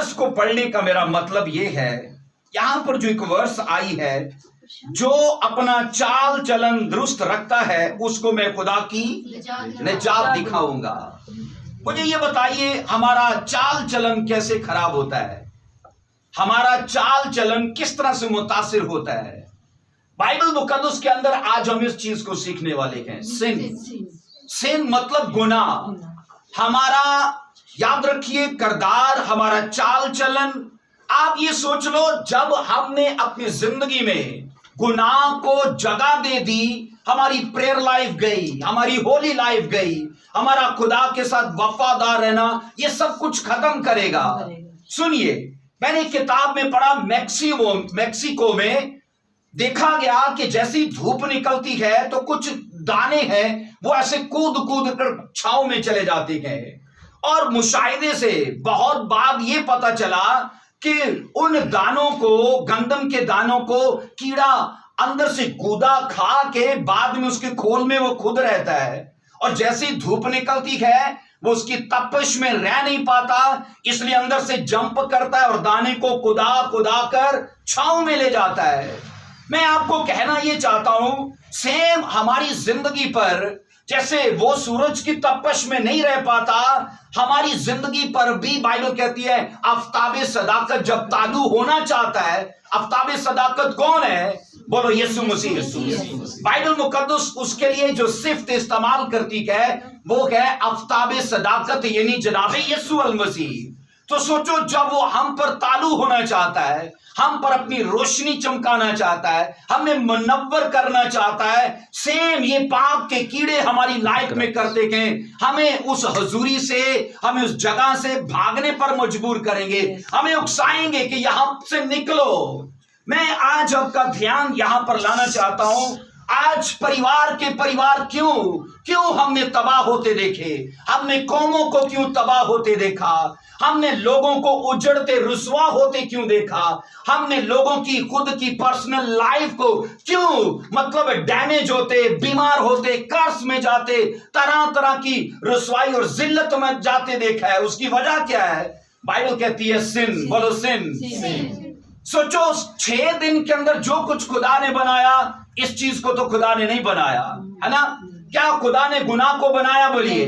Verse को पढ़ने का मेरा मतलब ये है, यहां पर जो एक वर्स आई है, जो अपना चाल चलन दुरुस्त रखता है उसको मैं खुदा की निजात दिखाऊंगा। मुझे ये बताइए, हमारा चाल चलन कैसे खराब होता है? हमारा चाल चलन किस तरह से मुतासिर होता है? बाइबल मुकद्दस के अंदर आज हम इस चीज को सीखने वाले हैं। सिन मतलब गुनाह। हमारा याद रखिए किरदार, हमारा चाल चलन। आप ये सोच लो, जब हमने अपनी जिंदगी में गुनाह को जगह दे दी, हमारी प्रेयर लाइफ गई, हमारी होली लाइफ गई, हमारा खुदा के साथ वफादार रहना, ये सब कुछ खत्म करेगा। सुनिए, मैंने किताब में पढ़ा, मैक्सिको में देखा गया कि जैसी धूप निकलती है तो कुछ दाने हैं वो ऐसे कूद कूद कर छांव में चले जाते हैं, और मुशाहिदे से बहुत बाद ये पता चला कि उन दानों को, गंदम के दानों को कीड़ा अंदर से कूदा खा के बाद में उसके खोल में वो खुद रहता है, और जैसी धूप निकलती है वो उसकी तपिश में रह नहीं पाता, इसलिए अंदर से जंप करता है और दाने को कुदा कुदा कर छांव में ले जाता है। मैं आपको कहना ये चाहता हूं, सेम हमारी जिंदगी पर जैसे वो सूरज की तपश में नहीं रह पाता, हमारी जिंदगी पर भी बाइबल कहती है आफ्ताबे सदाकत जब तालू होना चाहता है। आफ्ताबे सदाकत कौन है? बोलो यीशु मसीह। बाइबल मुकद्दस उसके लिए जो सिफ्त इस्तेमाल करती है वो है आफ्ताबे सदाकत, यानी जनाबे यीशु अल मसीह। तो सोचो, जब वो हम पर तालू होना चाहता है, हम पर अपनी रोशनी चमकाना चाहता है, हमें मुनव्वर करना चाहता है, सेम ये पाप के कीड़े हमारी लाइफ में करते हैं, हमें उस हजूरी से, हमें उस जगह से भागने पर मजबूर करेंगे, हमें उकसाएंगे कि यहां से निकलो। मैं आज आपका ध्यान यहां पर लाना चाहता हूं, आज परिवार क्यों हमने तबाह होते देखे, हमने कौमों को क्यों तबाह होते देखा, हमने लोगों को उजड़ते रुसवा होते क्यों देखा, हमने लोगों की खुद की पर्सनल लाइफ को क्यों डैमेज होते, बीमार होते, कर्ज में जाते, तरह तरह की रुसवाई और जिल्लत में जाते देखा है। उसकी वजह क्या है? बाइबल कहती है सिन। बोलो सिन। सोचो, 6 दिन के अंदर जो कुछ खुदा ने बनाया, इस चीज को तो खुदा ने नहीं बनाया, है ना? क्या खुदा ने गुनाह को बनाया? बोलिए,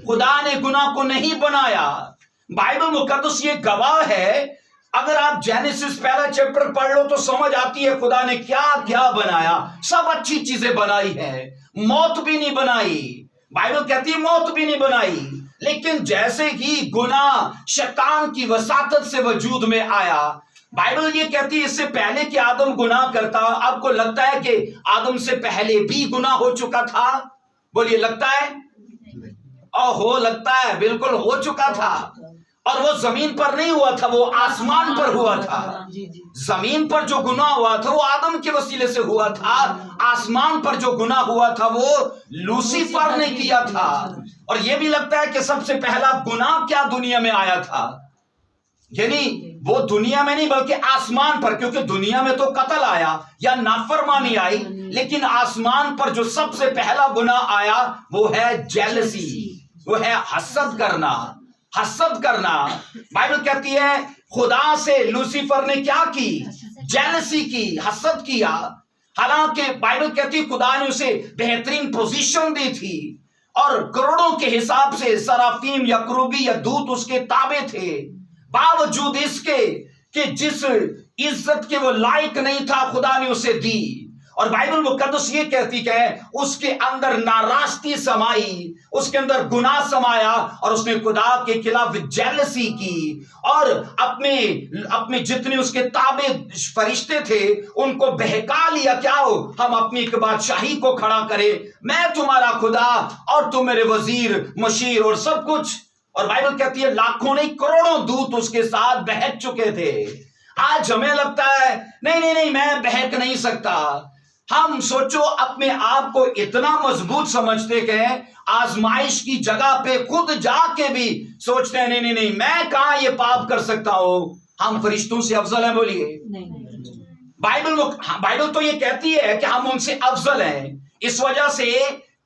खुदा ने गुनाह को नहीं बनाया। बाइबल मुकद्दस ये गवाह है। अगर आप जेनेसिस पहला चैप्टर पढ़ लो तो समझ आती है खुदा ने क्या क्या बनाया। सब अच्छी चीजें बनाई है, मौत भी नहीं बनाई। बाइबल कहती है मौत भी नहीं बनाई, लेकिन जैसे ही गुनाह शैतान की वसातत से वजूद में आया, बाइबल ये कहती है इससे पहले कि आदम गुनाह करता, आपको लगता है कि आदम से पहले भी गुनाह हो चुका था? बोलिए, लगता है? ओहो, लगता है, बिल्कुल हो चुका था। और वो जमीन पर नहीं हुआ था, वो आसमान पर हुआ था। जमीन पर जो गुनाह हुआ था वो आदम के वसीले से हुआ था, आसमान पर जो गुनाह हुआ था वो लूसीफर ने किया था। और ये भी लगता है कि सबसे पहला गुनाह क्या दुनिया में आया था, यानी वो दुनिया में नहीं बल्कि आसमान पर, क्योंकि दुनिया में तो कत्ल आया या नाफरमानी आई, लेकिन आसमान पर जो सबसे पहला गुनाह आया वो है जेलसी, वो है हसद करना। हसद करना। बाइबल कहती है खुदा से लूसीफर ने क्या की? जेलसी की, हसद किया। हालांकि बाइबल कहती है खुदा ने उसे बेहतरीन पोजीशन दी थी और करोड़ों के हिसाब से सराफीम या क्रूबी या दूत उसके ताबे थे, बावजूद इसके कि जिस इज्जत के वो लायक नहीं था खुदा ने उसे दी। और बाइबल मुकद्दस ये कहती है उसके अंदर नाराजगी समाई, उसके अंदर गुनाह समाया और उसने खुदा के खिलाफ जेलसी की और अपने जितने उसके ताबे फरिश्ते थे उनको बहका लिया। क्या हो, हम अपनी एक बादशाही को खड़ा करें, मैं तुम्हारा खुदा और तुम मेरे वजीर मशीर और सब कुछ। और बाइबल कहती है लाखों नहीं करोड़ों दूत उसके साथ बहक चुके थे। आज हमें लगता है नहीं मैं बहक नहीं सकता। हम सोचो अपने आप को इतना मजबूत समझते हैं, आजमाइश की जगह पे खुद जाके भी सोचते हैं नहीं मैं कहां ये पाप कर सकता हूं, हम फरिश्तों से अफजल हैं। बोलिए, बाइबल तो ये कहती है कि हम उनसे अफजल हैं इस वजह से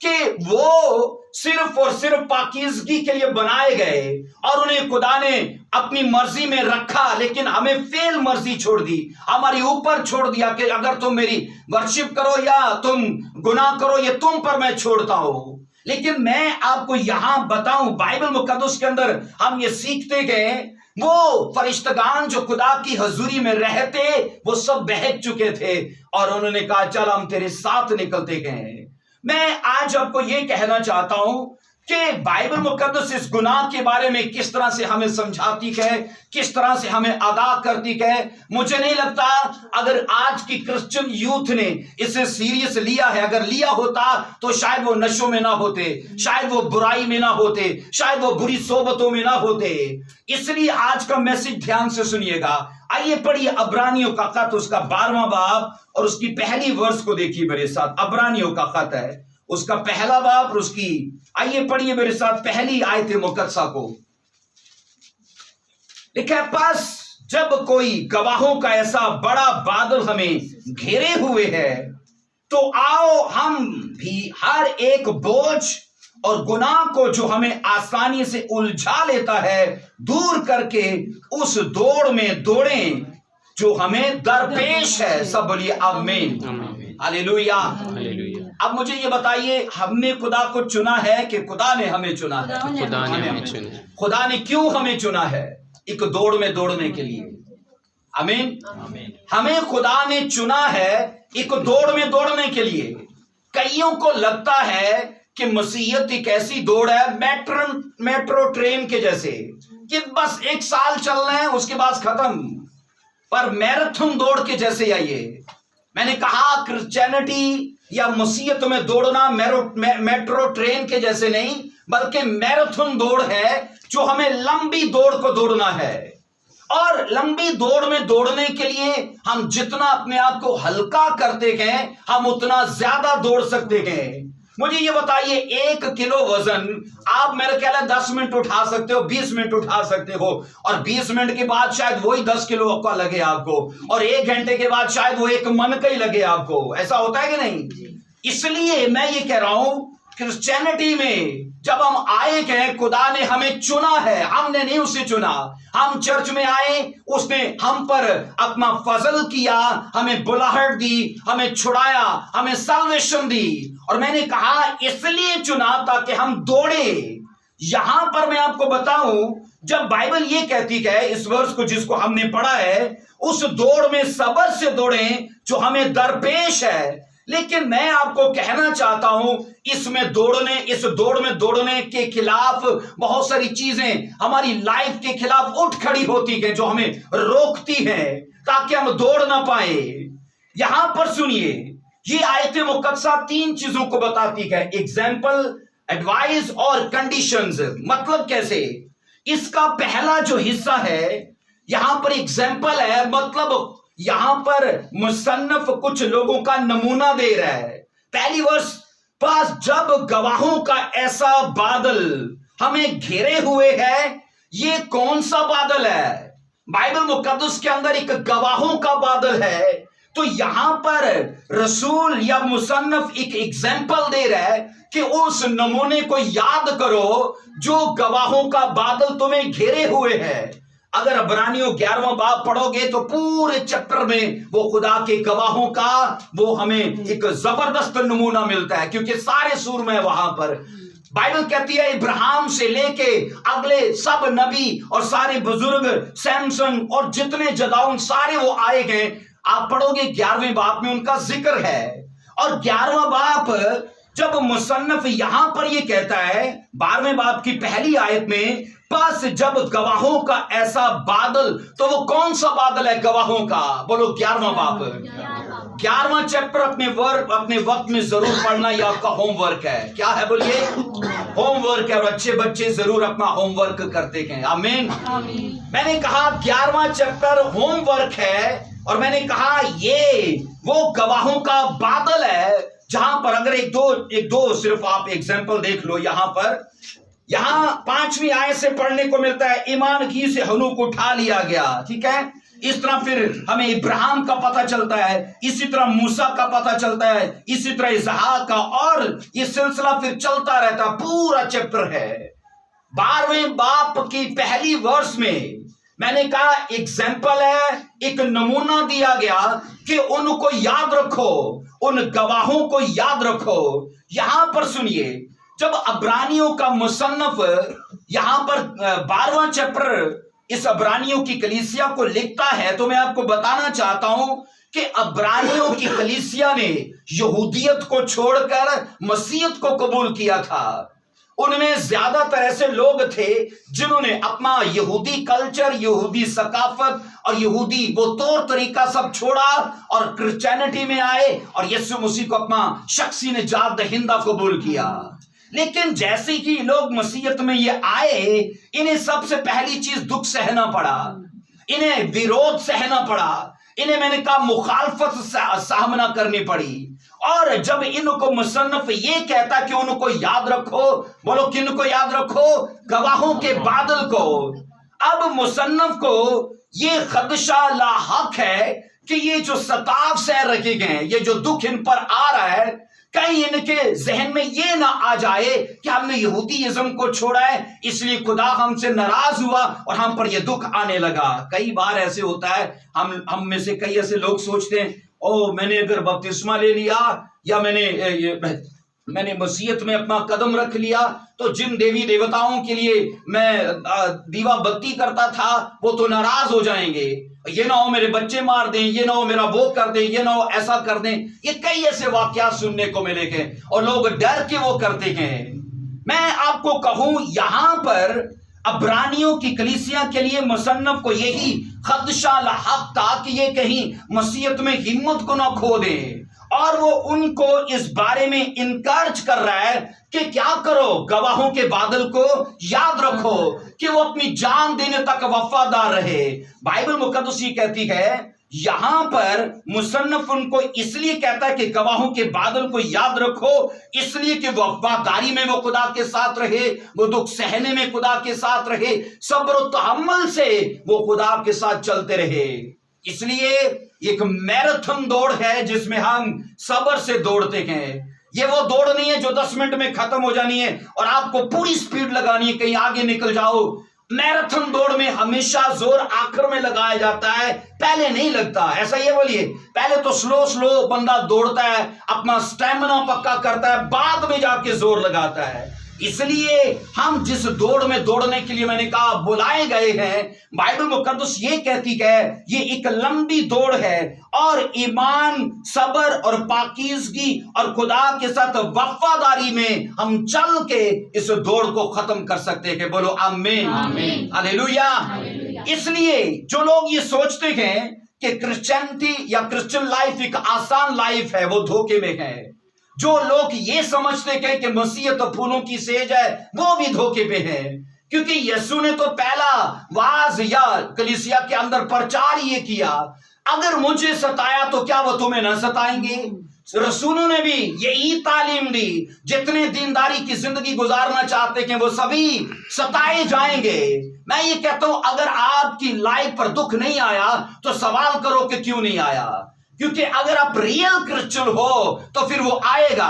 कि वो सिर्फ और सिर्फ पाकीज़गी के लिए बनाए गए और उन्हें खुदा ने अपनी मर्जी में रखा, लेकिन हमें फेल मर्जी छोड़ दी, हमारे ऊपर छोड़ दिया कि अगर तुम मेरी वर्शिप करो या तुम गुनाह करो, ये तुम पर मैं छोड़ता हूं। लेकिन मैं आपको यहां बताऊं, बाइबल मुकद्दस के अंदर हम ये सीखते गए, वो फरिश्तगान जो खुदा की हजूरी में रहते वो सब बहक चुके थे और उन्होंने कहा चल हम तेरे साथ निकलते गए। मैं आज आपको ये कहना चाहता हूं कि बाइबल मुकद्दस इस गुनाह के बारे में किस तरह से हमें समझाती है, किस तरह से हमें आगाह करती है। मुझे नहीं लगता अगर आज की क्रिश्चियन यूथ ने इसे सीरियस लिया है, अगर लिया होता तो शायद वो नशों में ना होते, शायद वो बुराई में ना होते, शायद वो बुरी सोबतों में ना होते। इसलिए आज का मैसेज ध्यान से सुनिएगा। आइए पढ़िए अब्रानियों का खत, उसका 12वां बाब और उसकी पहली वर्ष को देखिए मेरे साथ। अब्रानियों का खत है, उसका पहला बाब और उसकी, आइए पढ़िए मेरे साथ पहली आयत मुकद्दसा को। लिखा है, पास जब कोई गवाहों का ऐसा बड़ा बादल हमें घेरे हुए है, तो आओ हम भी हर एक बोझ और गुनाह को जो हमें आसानी से उलझा लेता है दूर करके उस दौड़ में दौड़ें जो हमें दरपेश है। सब बोलिए आमीन, हालेलुया। अब मुझे ये बताइए, हमने खुदा को चुना है कि खुदा ने हमें चुना है? खुदा ने हमें चुना है। खुदा ने क्यों हमें चुना है? एक दौड़ में दौड़ने के लिए। आमीन। हमें खुदा ने चुना है एक दौड़ में दौड़ने के लिए। कईयों को लगता है कि मसीहत एक ऐसी दौड़ है मेट्रो ट्रेन के जैसे कि बस 1 साल चलना है उसके बाद खत्म, पर मैराथन दौड़ के जैसे आइए। मैंने कहा क्रिश्चियनिटी या मसीहत में दौड़ना मेट्रो ट्रेन के जैसे नहीं, बल्कि मैराथन दौड़ है जो हमें लंबी दौड़ को दौड़ना है। और लंबी दौड़ में दौड़ने के लिए हम जितना अपने आप को हल्का करते गए हम उतना ज्यादा दौड़ सकते गए। मुझे ये बताइए, 1 किलो वजन आप मेरे ख्याल है 10 मिनट उठा सकते हो, 20 मिनट उठा सकते हो, और 20 मिनट के बाद शायद वही 10 किलो का लगे आपको, और 1 घंटे के बाद शायद वो 1 मन का ही लगे आपको। ऐसा होता है कि नहीं? इसलिए मैं ये कह रहा हूं, क्रिश्चियनिटी में जब हम आए गए, खुदा ने हमें चुना है, हमने नहीं उसे चुना। हम चर्च में आए, उसने हम पर अपना फजल किया, हमें बुलाहट दी, हमें छुड़ाया, हमें सल्वेशन दी, और मैंने कहा इसलिए चुना ताकि हम दौड़े। यहां पर मैं आपको बताऊं, जब बाइबल ये कहती है इस वर्ष को जिसको हमने पढ़ा है, उस दौड़ में सब्र से दौड़ें जो हमें दरपेश है। लेकिन मैं आपको कहना चाहता हूं, इस दौड़ में दौड़ने के खिलाफ बहुत सारी चीजें हमारी लाइफ के खिलाफ उठ खड़ी होती हैं जो हमें रोकती हैं ताकि हम दौड़ ना पाए। यहां पर सुनिए, ये आयतें मुकद्दसा 3 चीजों को बताती है, एग्जाम्पल, एडवाइस और कंडीशंस। मतलब कैसे? इसका पहला जो हिस्सा है यहां पर एग्जाम्पल है, मतलब यहां पर मुसन्नफ कुछ लोगों का नमूना दे रहा है। पहली वर्ष, पास जब गवाहों का ऐसा बादल हमें घेरे हुए है। ये कौन सा बादल है? बाइबल मुकद्दस के अंदर एक गवाहों का बादल है। तो यहां पर रसूल या मुसन्नफ एक एग्जाम्पल दे रहा है कि उस नमूने को याद करो जो गवाहों का बादल तुम्हें घेरे हुए है। अगर अब्रानियों 11वां बाब पढ़ोगे तो पूरे चैप्टर में वो खुदा के गवाहों का वो हमें एक जबरदस्त नमूना मिलता है, क्योंकि सारे सूर में वहां पर बाइबल कहती है इब्राहिम से लेके अगले सब नबी और सारे बुजुर्ग, सैमसन और जितने जदाउन सारे वो आए गए। आप पढ़ोगे 11वें बाब में उनका जिक्र है। और 11वां बाब जब मुसन्नफ यहां पर ये कहता है 12वें बाब की पहली आयत में, पास जब गवाहों का ऐसा बादल, तो वो कौन सा बादल है गवाहों का? बोलो 11वां बाब, 11वां चैप्टर अपने वक्त में जरूर पढ़ना, ये आपका होमवर्क है। क्या है बोलिए? होमवर्क है, और अच्छे बच्चे जरूर अपना होमवर्क करते हैं। आमीन। मैंने कहा 11वां चैप्टर होमवर्क है, और मैंने कहा ये वो गवाहों का बादल है जहां पर अगर एक दो सिर्फ आप एग्जाम्पल देख लो। यहां 5वीं आयत से पढ़ने को मिलता है, ईमान की से हनूक उठा लिया गया। ठीक है, इस तरह फिर हमें इब्राहिम का पता चलता है, इसी तरह मूसा का पता चलता है, इसी तरह इसहाक का, और ये सिलसिला फिर चलता रहता। पूरा चैप्टर है। 12वें बाप की पहली वर्ष में मैंने कहा एग्जाम्पल है, एक नमूना दिया गया कि उनको याद रखो, उन गवाहों को याद रखो। यहां पर सुनिए, जब अब्रानियों का मुसन्नफ यहां पर 12वां चैप्टर इस अब्रानियों की कलीसिया को लिखता है, तो मैं आपको बताना चाहता हूं कि अब्रानियों की कलीसिया ने यहूदियत को छोड़कर मसीहत को कबूल किया था। उनमें ज्यादातर ऐसे लोग थे जिन्होंने अपना यहूदी कल्चर, यहूदी सकाफत और यहूदी वो तौर तरीका सब छोड़ा और क्रिश्चियनिटी में आए और यीशु मसीह को अपना शख्सी निजात दहिंदा कबूल किया। लेकिन जैसे ही लोग मसीहत में ये आए, इन्हें सबसे पहली चीज दुख सहना पड़ा, इन्हें विरोध सहना पड़ा, इन्हें मैंने कहा मुखालफत सामना करनी पड़ी। और जब इनको मुसन्नफ ये कहता कि उनको याद रखो, बोलो किनको याद रखो? गवाहों के बादल को। अब मुसन्नफ को ये खदशा लाहक है कि ये जो सताव सह रखे गए, ये जो दुख इन पर आ रहा है, कहीं इनके जहन में ये ना आ जाए कि हमने यहूदीइज्म को छोड़ा है इसलिए खुदा हमसे नाराज हुआ और हम पर ये दुख आने लगा। कई बार ऐसे होता है, हम में से कई ऐसे लोग सोचते हैं, ओ मैंने अगर बपतिस्मा ले लिया या मैंने मसीहत में अपना कदम रख लिया, तो जिन देवी देवताओं के लिए मैं दीवा बत्ती करता था वो तो नाराज हो जाएंगे, ये ना हो मेरे बच्चे मार दें, ये ना हो मेरा वो कर दें, ये ना हो ऐसा कर दें। ये कई ऐसे वाकयात सुनने को मिलेंगे और लोग डर के वो करते हैं। मैं आपको कहूं, यहां पर अब्रानियों की कलीसिया के लिए मुसन्नफ को यही खदशा लाहक था कि ये कहीं मसीहत में हिम्मत को ना खो दें, और वो उनको इस बारे में इनकरेज कर रहा है कि क्या करो, गवाहों के बादल को याद रखो कि वो अपनी जान देने तक वफादार रहे। बाइबल मुकद्दस ये कहती है, यहां पर मुसन्नफ उनको इसलिए कहता है कि गवाहों के बादल को याद रखो, इसलिए कि वफादारी में वो खुदा के साथ रहे, वो दुख सहने में खुदा के साथ रहे, सब्र और तहम्मुल से वो खुदा के साथ चलते रहे। इसलिए एक मैराथन दौड़ है जिसमें हम सब्र से दौड़ते हैं। ये वो दौड़ नहीं है जो 10 मिनट में खत्म हो जानी है और आपको पूरी स्पीड लगानी है, कहीं आगे निकल जाओ। मैराथन दौड़ में हमेशा जोर आखिर में लगाया जाता है, पहले नहीं लगता। ऐसा ये बोलिए, पहले तो स्लो स्लो बंदा दौड़ता है, अपना स्टेमिना पक्का करता है, बाद में जाके जोर लगाता है। इसलिए हम जिस दौड़ में दौड़ने के लिए मैंने कहा बुलाए गए हैं, बाइबल मुकद्दस ये कहती है ये एक लंबी दौड़ है और ईमान, सब्र और पाकीज़गी और खुदा के साथ वफादारी में हम चल के इस दौड़ को खत्म कर सकते हैं। बोलो आमीन, हालेलुया। इसलिए जो लोग ये सोचते हैं कि क्रिश्चियनिटी या क्रिश्चियन लाइफ एक आसान लाइफ है, वो धोखे में है। जो लोग ये समझते हैं कि मसीह तो फूलों की सेज है, वो भी धोखे पे है, क्योंकि यीशु ने तो पहला वाज या कलीसिया के अंदर प्रचार ये किया, अगर मुझे सताया तो क्या वो तुम्हें न सताएंगे। रसूलों ने भी यही तालीम दी, जितने दीनदारी की जिंदगी गुजारना चाहते हैं वो सभी सताए जाएंगे। मैं ये कहता हूं, अगर आपकी लाइफ पर दुख नहीं आया तो सवाल करो कि क्यों नहीं आया, क्योंकि अगर आप रियल क्रिश्चियन हो तो फिर वो आएगा,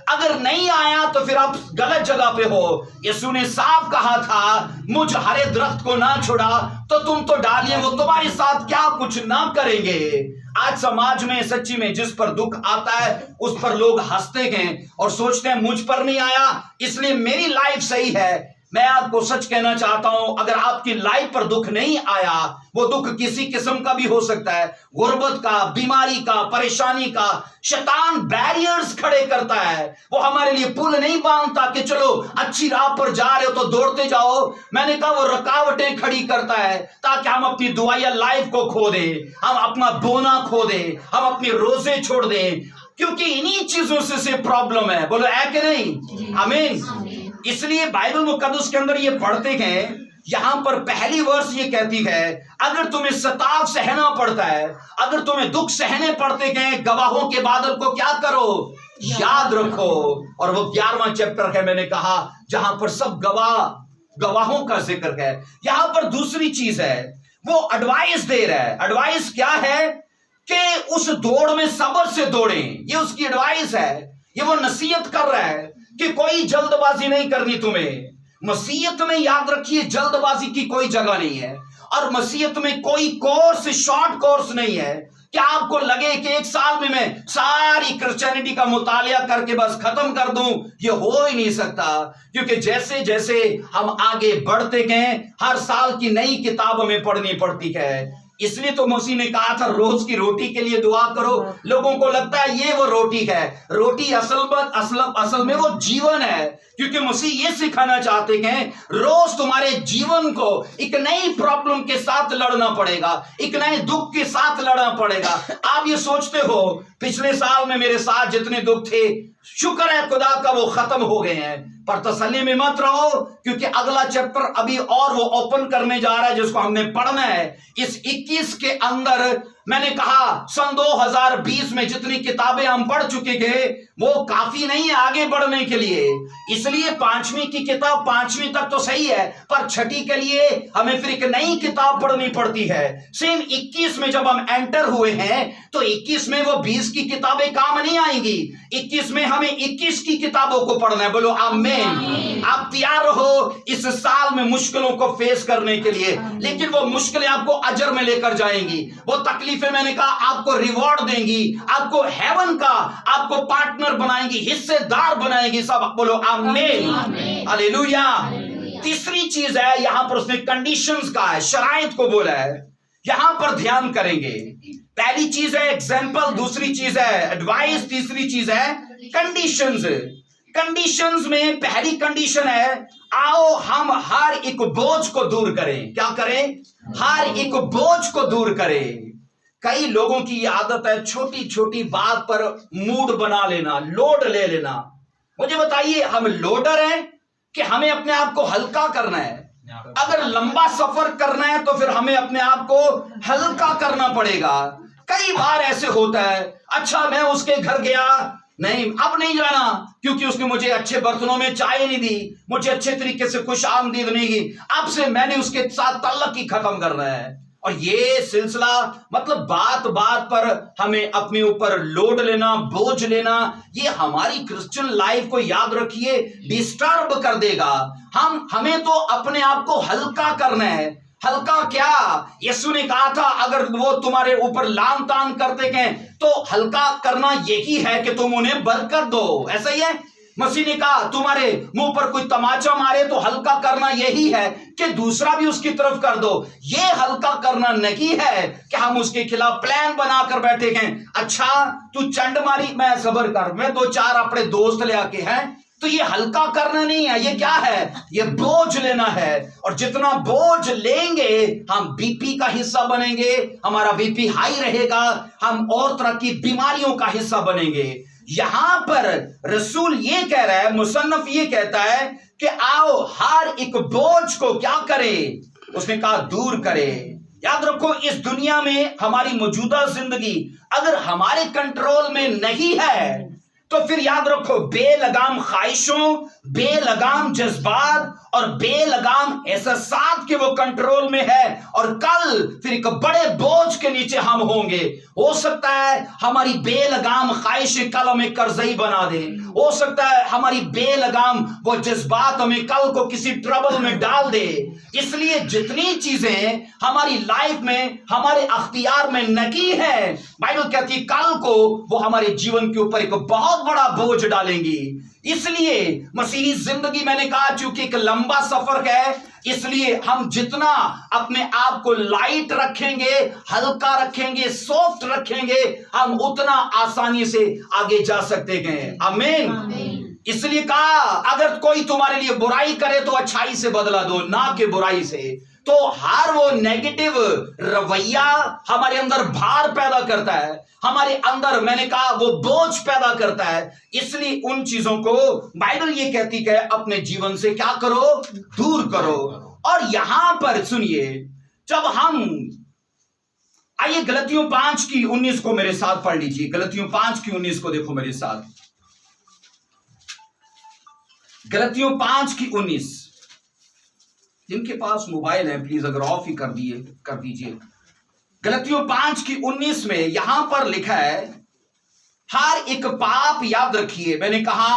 अगर नहीं आया तो फिर आप गलत जगह पे हो। यीशु ने साफ कहा था, मुझ हरे दरख्त को ना छोड़ा तो तुम तो डालिए, वो तुम्हारे साथ क्या कुछ ना करेंगे। आज समाज में सच्ची में जिस पर दुख आता है उस पर लोग हंसते हैं और सोचते हैं मुझ पर नहीं आया इसलिए मेरी लाइफ सही है। मैं आपको सच कहना चाहता हूं, अगर आपकी लाइफ पर दुख नहीं आया, वो दुख किसी किस्म का भी हो सकता है, गुर्बत का, बीमारी का, परेशानी का। शैतान बैरियर्स खड़े करता है, वो हमारे लिए पुल नहीं बांधता कि चलो अच्छी राह पर जा रहे हो तो दौड़ते जाओ। मैंने कहा वो रुकावटें खड़ी करता है ताकि हम अपनी दुआया लाइफ को खो दें, हम अपना बोना खो दें, हम अपने रोजे छोड़ दें, क्योंकि इन्हीं चीजों से प्रॉब्लम है। बोलो है कि नहीं? आमीन। इसलिए बाइबल मुकद्दस के अंदर ये पढ़ते हैं, यहां पर पहली वर्ष ये कहती है, अगर तुम्हें सताव सहना पड़ता है, अगर तुम्हें दुख सहने पड़ते हैं, गवाहों के बादल को क्या करो, याद रखो। और वो 11वां चैप्टर है, मैंने कहा, जहां पर सब गवाहों का जिक्र है। यहां पर दूसरी चीज है, वो एडवाइस दे रहा है। एडवाइस क्या है कि उस दौड़ में सब्र से दौड़ें, ये उसकी एडवाइस है। ये वो नसीहत कर रहा है कि कोई जल्दबाजी नहीं करनी तुम्हें। मसीहत में याद रखिए जल्दबाजी की कोई जगह नहीं है, और मसीहत में कोई कोर्स शॉर्ट कोर्स नहीं है कि आपको लगे कि एक साल में मैं सारी क्रिश्चियनिटी का मुतालिया करके बस खत्म कर दूं। ये हो ही नहीं सकता, क्योंकि जैसे जैसे हम आगे बढ़ते गए हर साल की नई किताब हमें पढ़नी पड़ती है। इसलिए तो मसीह ने कहा था रोज की रोटी के लिए दुआ करो। लोगों को लगता है ये वो रोटी है, रोटी असल में वो जीवन है, क्योंकि मसीह ये सिखाना चाहते हैं रोज तुम्हारे जीवन को एक नई प्रॉब्लम के साथ लड़ना पड़ेगा, एक नए दुख के साथ लड़ना पड़ेगा। आप ये सोचते हो पिछले साल में मेरे साथ जितने दुख थे, शुक्र है खुदा का वो खत्म हो गए हैं, पर तसल्ली में मत रहो, क्योंकि अगला चैप्टर अभी और वो ओपन करने जा रहा है जिसको हमने पढ़ना है। इस 21 के अंदर मैंने कहा सन 2020 में जितनी किताबें हम पढ़ चुके थे वो काफी नहीं है आगे बढ़ने के लिए। इसलिए 5वीं की किताब 5वीं तक तो सही है, पर 6ठी के लिए हमें फिर एक नई किताब पढ़नी पड़ती है। सेम 21 में जब हम एंटर हुए हैं तो 21 में वो 20 की किताबें काम नहीं आएंगी। 21 में हमें 21 की किताबों को पढ़ना है। बोलो आमीन। आप तैयार रहो इस साल में मुश्किलों को फेस करने के लिए, लेकिन वो मुश्किलें आपको अजर में लेकर जाएंगी। वो तकलीफें मैंने कहा आपको रिवॉर्ड देंगी, आपको हेवन का आपको पार्टनर बनाएंगी, हिस्सेदार बनाएंगी। सब बोलो आमीन, हालेलुया। तीसरी चीज है यहां पर उसने कंडीशंस का है, शराइत को बोला है, यहां पर ध्यान करेंगे। पहली चीज है एग्जाम्पल, दूसरी चीज है एडवाइस, तीसरी चीज है कंडीशंस। कंडीशंस में पहली कंडीशन है आओ हम हर एक बोझ को दूर करें। क्या करें? हर एक बोझ को दूर करें। कई लोगों की आदत है छोटी छोटी बात पर मूड बना लेना, लोड ले लेना। मुझे बताइए हम लोडर हैं कि हमें अपने आप को हल्का करना है? अगर लंबा सफर करना है तो फिर हमें अपने आप को हल्का करना पड़ेगा। कई बार ऐसे होता है, अच्छा मैं उसके घर गया, नहीं अब नहीं जाना क्योंकि उसने मुझे अच्छे बर्तनों में चाय नहीं दी, मुझे अच्छे तरीके से खुश आमदीद नहीं की, अब से मैंने उसके साथ ताल्लुक ही खत्म करना है। और ये सिलसिला मतलब बात बात पर हमें अपने ऊपर लोड लेना, बोझ लेना, ये हमारी क्रिश्चियन लाइफ को याद रखिए डिस्टर्ब कर देगा। हमें तो अपने आप को हल्का करना है। हल्का क्या? यीशु ने कहा था अगर वो तुम्हारे ऊपर लान तान करते हैं तो हल्का करना यही है कि तुम उन्हें बरकत दो। ऐसा ही है। मसीह ने कहा तुम्हारे मुंह पर कोई तमाचा मारे तो हल्का करना यही है कि दूसरा भी उसकी तरफ कर दो। ये हल्का करना नहीं है कि हम उसके खिलाफ प्लान बनाकर बैठे हैं। अच्छा तू चंड मारी, मैं सबर कर, मैं 2-4 अपने दोस्त ले आके हैं, तो ये हल्का करना नहीं है। ये क्या है? ये बोझ लेना है। और जितना बोझ लेंगे हम बीपी का हिस्सा बनेंगे, हमारा बीपी हाई रहेगा, हम और तरह की बीमारियों का हिस्सा बनेंगे। यहां पर रसूल ये कह रहा है, मुसन्नफ ये कहता है कि आओ हर एक बोझ को क्या करें? उसने कहा दूर करें। याद रखो इस दुनिया में हमारी मौजूदा जिंदगी अगर हमारे कंट्रोल में नहीं है तो फिर याद रखो बेलगाम ख्वाहिशों, बेलगाम जज्बात और बेलगाम एहसास के वो कंट्रोल में है, और कल फिर एक बड़े बोझ के नीचे हम होंगे। हो सकता है हमारी बेलगाम ख्वाहिशें कल हमें कर्जई बना दे, हो सकता है हमारी बेलगाम वो जज्बात हमें कल को किसी ट्रबल में डाल दे। इसलिए जितनी चीजें हमारी लाइफ में हमारे अख्तियार में नहीं है, बाइबल कहती है कल को वो हमारे जीवन के ऊपर एक बहुत बड़ा बोझ डालेंगी। इसलिए मसीही जिंदगी मैंने कहा चूंकि एक लंबा सफर है, इसलिए हम जितना अपने आप को लाइट रखेंगे, हल्का रखेंगे, सॉफ्ट रखेंगे, हम उतना आसानी से आगे जा सकते हैं। आमीन। इसलिए कहा अगर कोई तुम्हारे लिए बुराई करे तो अच्छाई से बदला दो, ना कि बुराई से। तो हर वो नेगेटिव रवैया हमारे अंदर भार पैदा करता है, हमारे अंदर मैंने कहा वो बोझ पैदा करता है। इसलिए उन चीजों को बाइबल ये कहती है अपने जीवन से क्या करो? दूर करो। और यहां पर सुनिए, जब हम आइए गलतियों 5:19 को मेरे साथ पढ़ लीजिए। गलतियों 5:19 को देखो मेरे साथ। गलतियों 5:19 जिनके पास मोबाइल है प्लीज अगर ऑफ ही कर दीजिए। गलतियों 5:19 में यहां पर लिखा है, हर एक पाप, याद रखिए मैंने कहा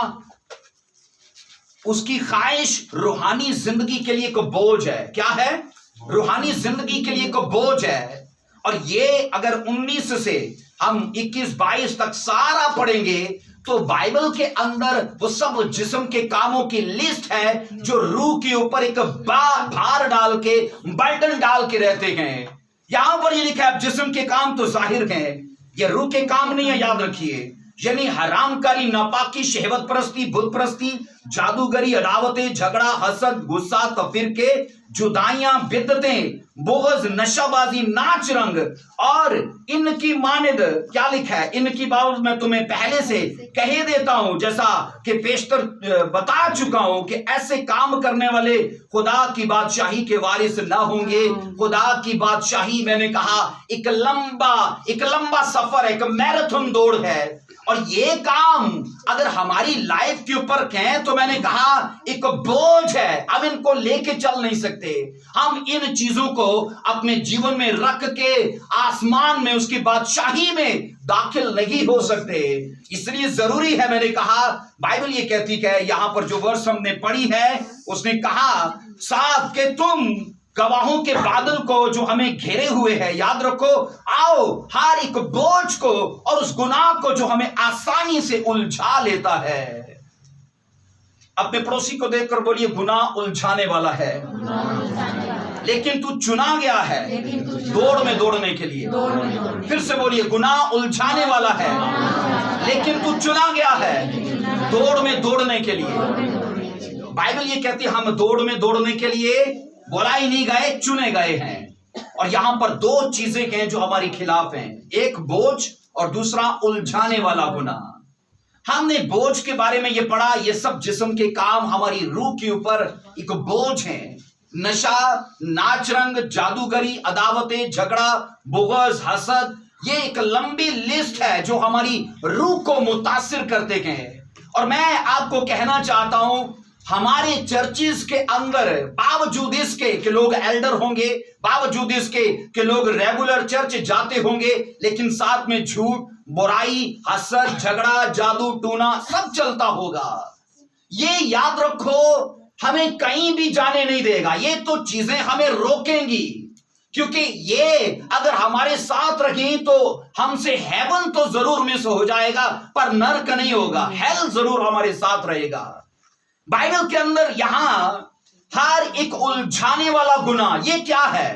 उसकी ख्वाहिश रूहानी जिंदगी के लिए एक बोझ है। क्या है? रूहानी जिंदगी के लिए एक बोझ है। और ये अगर 19 से हम 21-22 तक सारा पढ़ेंगे तो बाइबल के अंदर वो सब जिस्म के कामों की लिस्ट है जो रूह के ऊपर एक भार डाल के, बर्डन डाल के रहते हैं। यहां पर ये लिखा है जिस्म के काम तो जाहिर हैं, ये रूह के काम नहीं है, याद रखिए। यानी हरामकारी, नापाकी, शहवत परस्ती, बुत परस्ती, जादूगरी, अदावतें, झगड़ा, हसद, गुस्सा, तफिरके, जुदाइयां, बिद्दतें, बोगज, नशाबाजी, नाच रंग और इनकी मानिद। क्या लिखा है? इनकी बाबत मैं तुम्हें पहले से कह देता हूं, जैसा कि पेशतर बता चुका हूं कि ऐसे काम करने वाले खुदा की बादशाही के वारिस ना होंगे। खुदा की बादशाही, मैंने कहा, एक लंबा सफर है, एक मैराथन दौड़ है। और ये काम अगर हमारी लाइफ के ऊपर कहें तो मैंने कहा एक बोझ है, हम इनको लेके चल नहीं सकते। हम इन चीजों को अपने जीवन में रख के आसमान में, उसकी बादशाही में दाखिल नहीं हो सकते। इसलिए जरूरी है, मैंने कहा बाइबल ये कहती है, यहां पर जो वर्ष हमने पढ़ी है उसने कहा साथ के तुम गवाहों के बादल को जो हमें घेरे हुए है, याद रखो, आओ हर एक बोझ को और उस गुनाह को जो हमें आसानी से उलझा लेता है। अपने पड़ोसी को देखकर बोलिए, गुनाह उलझाने वाला है, लेकिन तू चुना गया है दौड़ में दौड़ने के लिए। फिर से बोलिए, गुनाह उलझाने वाला है, लेकिन तू चुना गया है दौड़ में दौड़ने के लिए। बाइबल ये कहती है हम दौड़ में दौड़ने के लिए बुलाई नहीं गए, चुने गए हैं। और यहां पर दो चीजें हैं जो हमारी खिलाफ हैं, एक बोझ और दूसरा उलझाने वाला गुनाह। हमने बोझ के बारे में ये पढ़ा, ये सब जिस्म के काम हमारी रूह के ऊपर एक बोझ है। नशा, नाच रंग, जादूगरी, अदावतें, झगड़ा, बुग़्ज़, हसद, ये एक लंबी लिस्ट है जो हमारी रूह को मुतासिर करते हैं। और मैं आपको कहना चाहता हूं, हमारे चर्चिस के अंदर बावजूद इसके कि लोग एल्डर होंगे, बावजूद इसके कि लोग रेगुलर चर्च जाते होंगे, लेकिन साथ में झूठ, बुराई, हसद, झगड़ा, जादू टूना सब चलता होगा। ये याद रखो, हमें कहीं भी जाने नहीं देगा। ये तो चीजें हमें रोकेंगी, क्योंकि ये अगर हमारे साथ रही तो हमसे हेवन तो जरूर मिस हो जाएगा, पर नर्क नहीं होगा, हेल जरूर हमारे साथ रहेगा। बाइबल के अंदर यहां हर एक उलझाने वाला गुनाह, ये क्या है?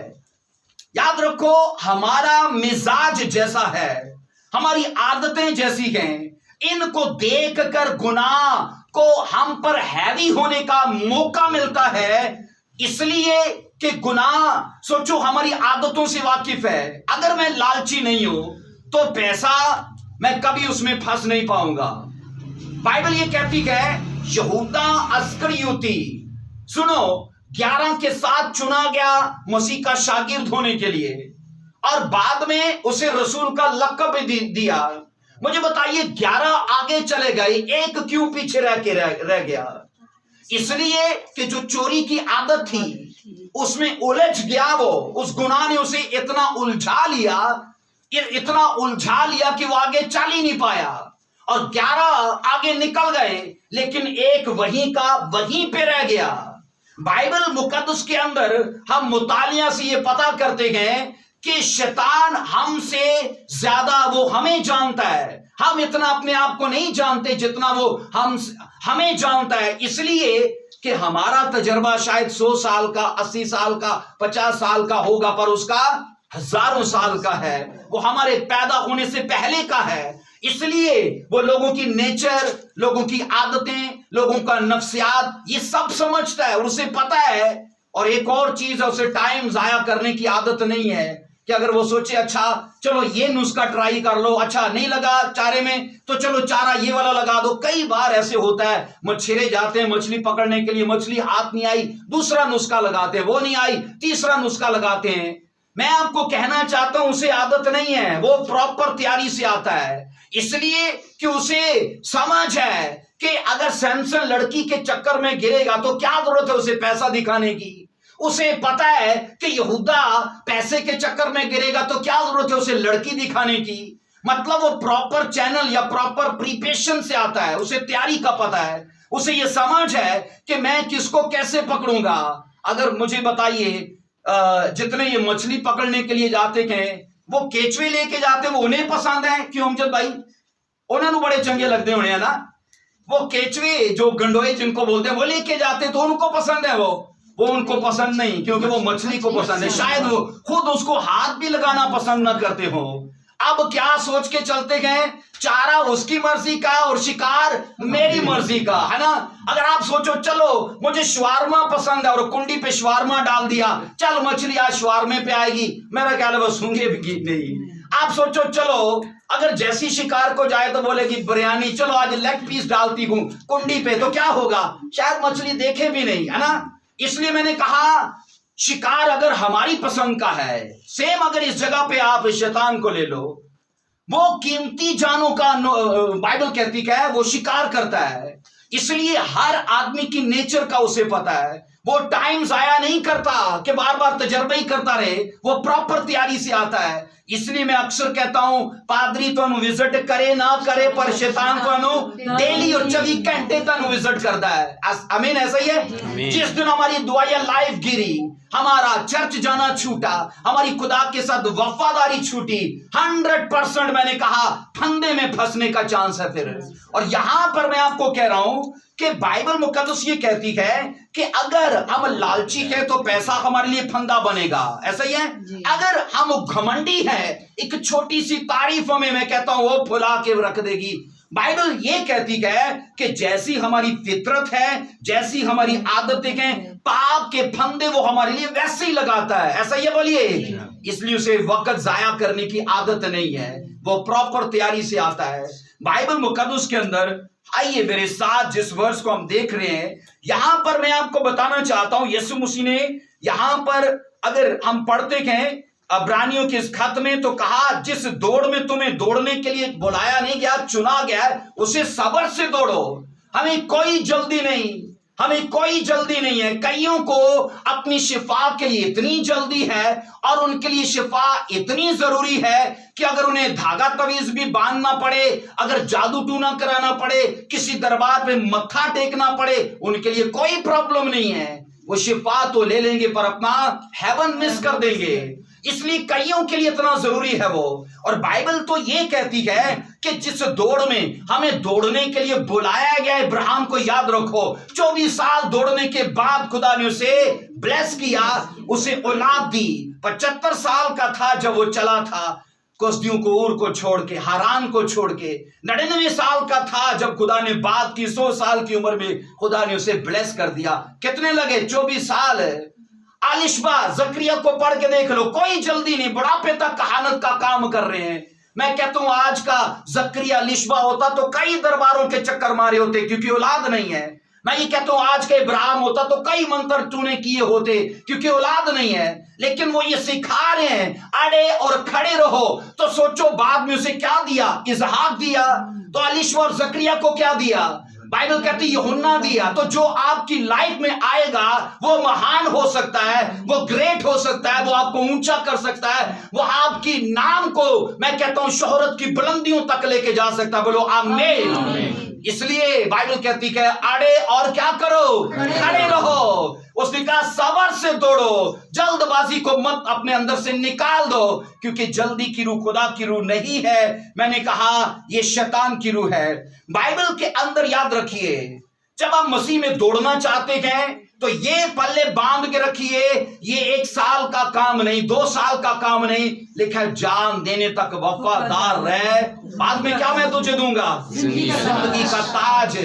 याद रखो, हमारा मिजाज जैसा है, हमारी आदतें जैसी हैं, इनको देखकर गुनाह को हम पर हैवी होने का मौका मिलता है। इसलिए कि गुनाह, सोचो, हमारी आदतों से वाकिफ है। अगर मैं लालची नहीं हूं तो पैसा, मैं कभी उसमें फंस नहीं पाऊंगा। बाइबल ये कहती है, यहूदा अस्करियोती, सुनो, 11 के साथ चुना गया मसीह का शागिर्द होने के लिए, और बाद में उसे रसूल का लक़ब दिया। मुझे बताइए, 11 आगे चले गए, एक क्यों पीछे रह गया? इसलिए कि जो चोरी की आदत थी उसमें उलझ गया, वो उस गुनाह ने उसे इतना उलझा लिया कि वो आगे चल ही नहीं पाया। और 11 आगे निकल गए, लेकिन एक वहीं का वहीं पे रह गया। बाइबल मुकद्दस के अंदर हम मुतालिया से ये पता करते हैं कि शैतान हमसे ज्यादा वो हमें जानता है। हम इतना अपने आप को नहीं जानते जितना वो हमें जानता है। इसलिए कि हमारा तजर्बा शायद 100 साल का, 80 साल का, 50 साल का होगा, पर उसका हजारों साल का है। वो हमारे पैदा होने से पहले का है। इसलिए वो लोगों की नेचर, लोगों की आदतें, लोगों का नफ्सियात, ये सब समझता है और उसे पता है। और एक और चीज है, उसे टाइम जाया करने की आदत नहीं है कि अगर वो सोचे अच्छा चलो ये नुस्खा ट्राई कर लो, अच्छा नहीं लगा चारे में तो चलो चारा ये वाला लगा दो। कई बार ऐसे होता है, मछेरे जाते हैं मछली पकड़ने के लिए, मछली हाथ नहीं आई, दूसरा नुस्खा लगाते हैं, वो नहीं आई, तीसरा नुस्खा लगाते हैं। मैं आपको कहना चाहता हूं, उसे आदत नहीं है, वो प्रॉपर तैयारी से आता है। इसलिए कि उसे समझ है कि अगर सैमसन लड़की के चक्कर में गिरेगा तो क्या जरूरत है उसे पैसा दिखाने की। उसे पता है कि यहूदा पैसे के चक्कर में गिरेगा, तो क्या जरूरत है उसे लड़की दिखाने की। मतलब वो प्रॉपर चैनल या प्रॉपर प्रिपरेशन से आता है, उसे तैयारी का पता है, उसे ये समझ है कि मैं किसको कैसे पकड़ूंगा। अगर मुझे बताइए, जितने ये मछली पकड़ने के लिए जाते हैं, वो केचवे लेके जाते, वो उन्हें पसंद है क्यों अमजद भाई? उन्होंने बड़े चंगे लगते होने, है ना। वो केचवे जो गंडोए जिनको बोलते हैं, वो लेके जाते तो उनको पसंद है, वो उनको पसंद नहीं, क्योंकि वो मछली को पसंद है। शायद वो खुद उसको हाथ भी लगाना पसंद न करते हो। अब क्या सोच के चलते हैं, चारा उसकी मर्जी का और शिकार मेरी मर्जी का, है ना। अगर आप सोचो चलो मुझे शवारमा पसंद है और कुंडी पे शवारमा डाल दिया, चल मछली आज शवारमे पे आएगी, मेरा ख्याल है वो सूंघे भी नहीं। आप सोचो चलो अगर जैसी शिकार को जाए तो बोलेगी बिरयानी, चलो आज लेग पीस डालती हूं कुंडी पे, तो क्या होगा, शायद मछली देखे भी नहीं, है ना। इसलिए मैंने कहा शिकार अगर हमारी पसंद का है, सेम अगर इस जगह पे आप शैतान को ले लो, वो कीमती जानों का बाइबल कहती है वो शिकार करता है। इसलिए हर आदमी की नेचर का उसे पता है, वो टाइम जाया नहीं करता कि बार बार तजर्बा ही करता रहे, वो प्रॉपर तैयारी से आता है। इसलिए मैं अक्सर कहता हूं पादरी तो विजिट करे ना करे, पर शैतान को डेली और 24 घंटे तक विजिट करता है। आमीन, ऐसा ही है। जिस दिन हमारी दुआया लाइफ गिरी, हमारा चर्च जाना छूटा, हमारी खुदा के साथ वफादारी छूटी, 100% मैंने कहा फंदे में फंसने का चांस है फिर। और यहां पर मैं आपको कह रहा हूं कि बाइबल मुकद्दस ये कहती है कि अगर हम लालची है तो पैसा हमारे लिए फंदा बनेगा, ऐसा ही है। अगर हम घमंडी है, एक छोटी सी तारीफ में मैं कहता हूं वो फुला के रख देगी। बाइबल ये कहती है कि जैसी हमारी फितरत है, जैसी हमारी आदतें हैं, पाप के फंदे वो हमारे लिए वैसे ही लगाता है, ऐसा ये बोलिए। इसलिए उसे वक्त जाया करने की आदत नहीं है, वो प्रॉपर तैयारी से आता है। बाइबल मुकद्दस के अंदर आइए मेरे साथ जिस वर्ष को हम देख रहे हैं, यहां पर मैं आपको बताना चाहता हूं यीशु मसीह ने यहां पर अगर हम पढ़ते हैं अब्रानियों के इस खत में, तो कहा जिस दौड़ में तुम्हें दौड़ने के लिए बुलाया नहीं गया, चुना गया, उसे सब्र से दौड़ो। हमें कोई जल्दी नहीं, हमें कोई जल्दी नहीं है। कईयों को अपनी शिफा के लिए इतनी जल्दी है और उनके लिए शिफा इतनी जरूरी है कि अगर उन्हें धागा तवीज भी बांधना पड़े, अगर जादू टूना कराना पड़े, किसी दरबार पे मत्था टेकना पड़े, उनके लिए कोई प्रॉब्लम नहीं है। वो शिफा तो ले लेंगे पर अपना हेवन मिस कर देंगे। इसलिए कईयों के लिए इतना जरूरी है वो। और बाइबल तो ये कहती है कि जिस दौड़ में हमें दौड़ने के लिए बुलाया गया, इब्राहिम को याद रखो, 24 साल दौड़ने के बाद खुदा ने उसे ब्लेस किया, उसे औलाद दी। 75 साल का था जब वो चला था, कसदियों को ऊर को छोड़ के, हारान को छोड़ के। 99 साल का था जब खुदा ने बात की, 100 साल की उम्र में खुदा ने उसे ब्लेस कर दिया। कितने लगे? 24 साल। आलिशबा जकरिया को पढ़ के देख लो, कोई जल्दी नहीं, बुढ़ापे तक कहानत का काम कर रहे हैं। मैं कहता हूं आज का जकरिया लिशबा होता तो कई दरबारों के चक्कर मारे होते, क्योंकि औलाद नहीं है। मैं ये कहता हूं आज का इब्राहिम होता तो कई मंत्र तूने किए होते, क्योंकि औलाद नहीं है। लेकिन वो ये सिखा रहे हैं अड़े और खड़े रहो। तो सोचो बाद में उसे क्या दिया? इसहाक दिया। तो अलीशबा और जकरिया को क्या दिया? बाइबल कहती यूहन्ना दिया। तो जो आपकी लाइफ में आएगा वो महान हो सकता है, वो ग्रेट हो सकता है, वो आपको ऊंचा कर सकता है, वो आपकी नाम को मैं कहता हूं शोहरत की बुलंदियों तक लेके जा सकता है। बोलो आमीन। इसलिए बाइबल कहती है अड़े और क्या करो? खड़े रहो। उसने कहा सबर से दौड़ो, जल्दबाजी को मत अपने अंदर से निकाल दो, क्योंकि जल्दी की रूह खुदा की रूह नहीं है। मैंने कहा ये शैतान की रूह है। बाइबल के अंदर याद रखिए, जब आप मसीह में दौड़ना चाहते हैं तो ये पल्ले बांध के रखिए, ये 1 साल का काम नहीं, 2 साल का काम नहीं, लिखा है जान देने तक वफादार रहे, बाद में क्या मैं तुझे दूंगा? जिंदगी का ताज।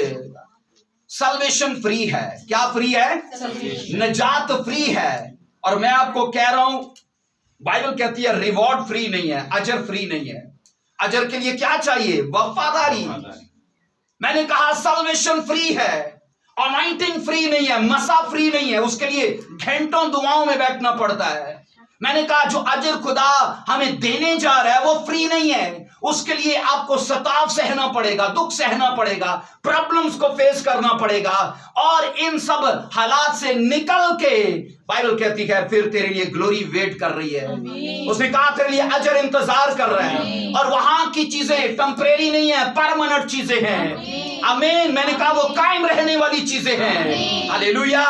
सल्वेशन फ्री है। क्या फ्री है? नजात फ्री है। और मैं आपको कह रहा हूं बाइबल कहती है रिवॉर्ड फ्री नहीं है, अजर फ्री नहीं है। अजर के लिए क्या चाहिए? वफादारी। मैंने कहा सल्वेशन फ्री है, अनॉइंटिंग फ्री नहीं है, मसा फ्री नहीं है, उसके लिए घंटों दुआओं में बैठना पड़ता है। मैंने कहा जो अजर खुदा हमें देने जा रहा है वो फ्री नहीं है, उसके लिए आपको सताव सहना पड़ेगा, दुख सहना पड़ेगा, प्रॉब्लम्स को फेस करना पड़ेगा, और इन सब हालात से निकल के बाइबल कहती है फिर तेरे लिए ग्लोरी वेट कर रही है। उसने कहा तेरे लिए अजर इंतजार कर रहा है, और वहां की चीजें टेम्परेरी नहीं है, परमानेंट चीजें हैं। आमीन। मैंने कहा वो कायम रहने वाली चीजें हैं। हालेलुया।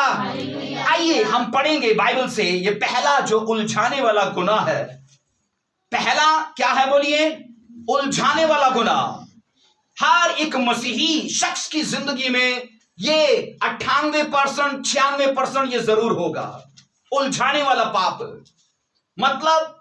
आइए हम पढ़ेंगे बाइबल से ये पहला जो उलझाने वाला गुनाह है। पहला क्या है बोलिए? उलझाने वाला गुनाह। हर एक मसीही शख्स की जिंदगी में ये 98% 96% ये जरूर होगा, उलझाने वाला पाप। मतलब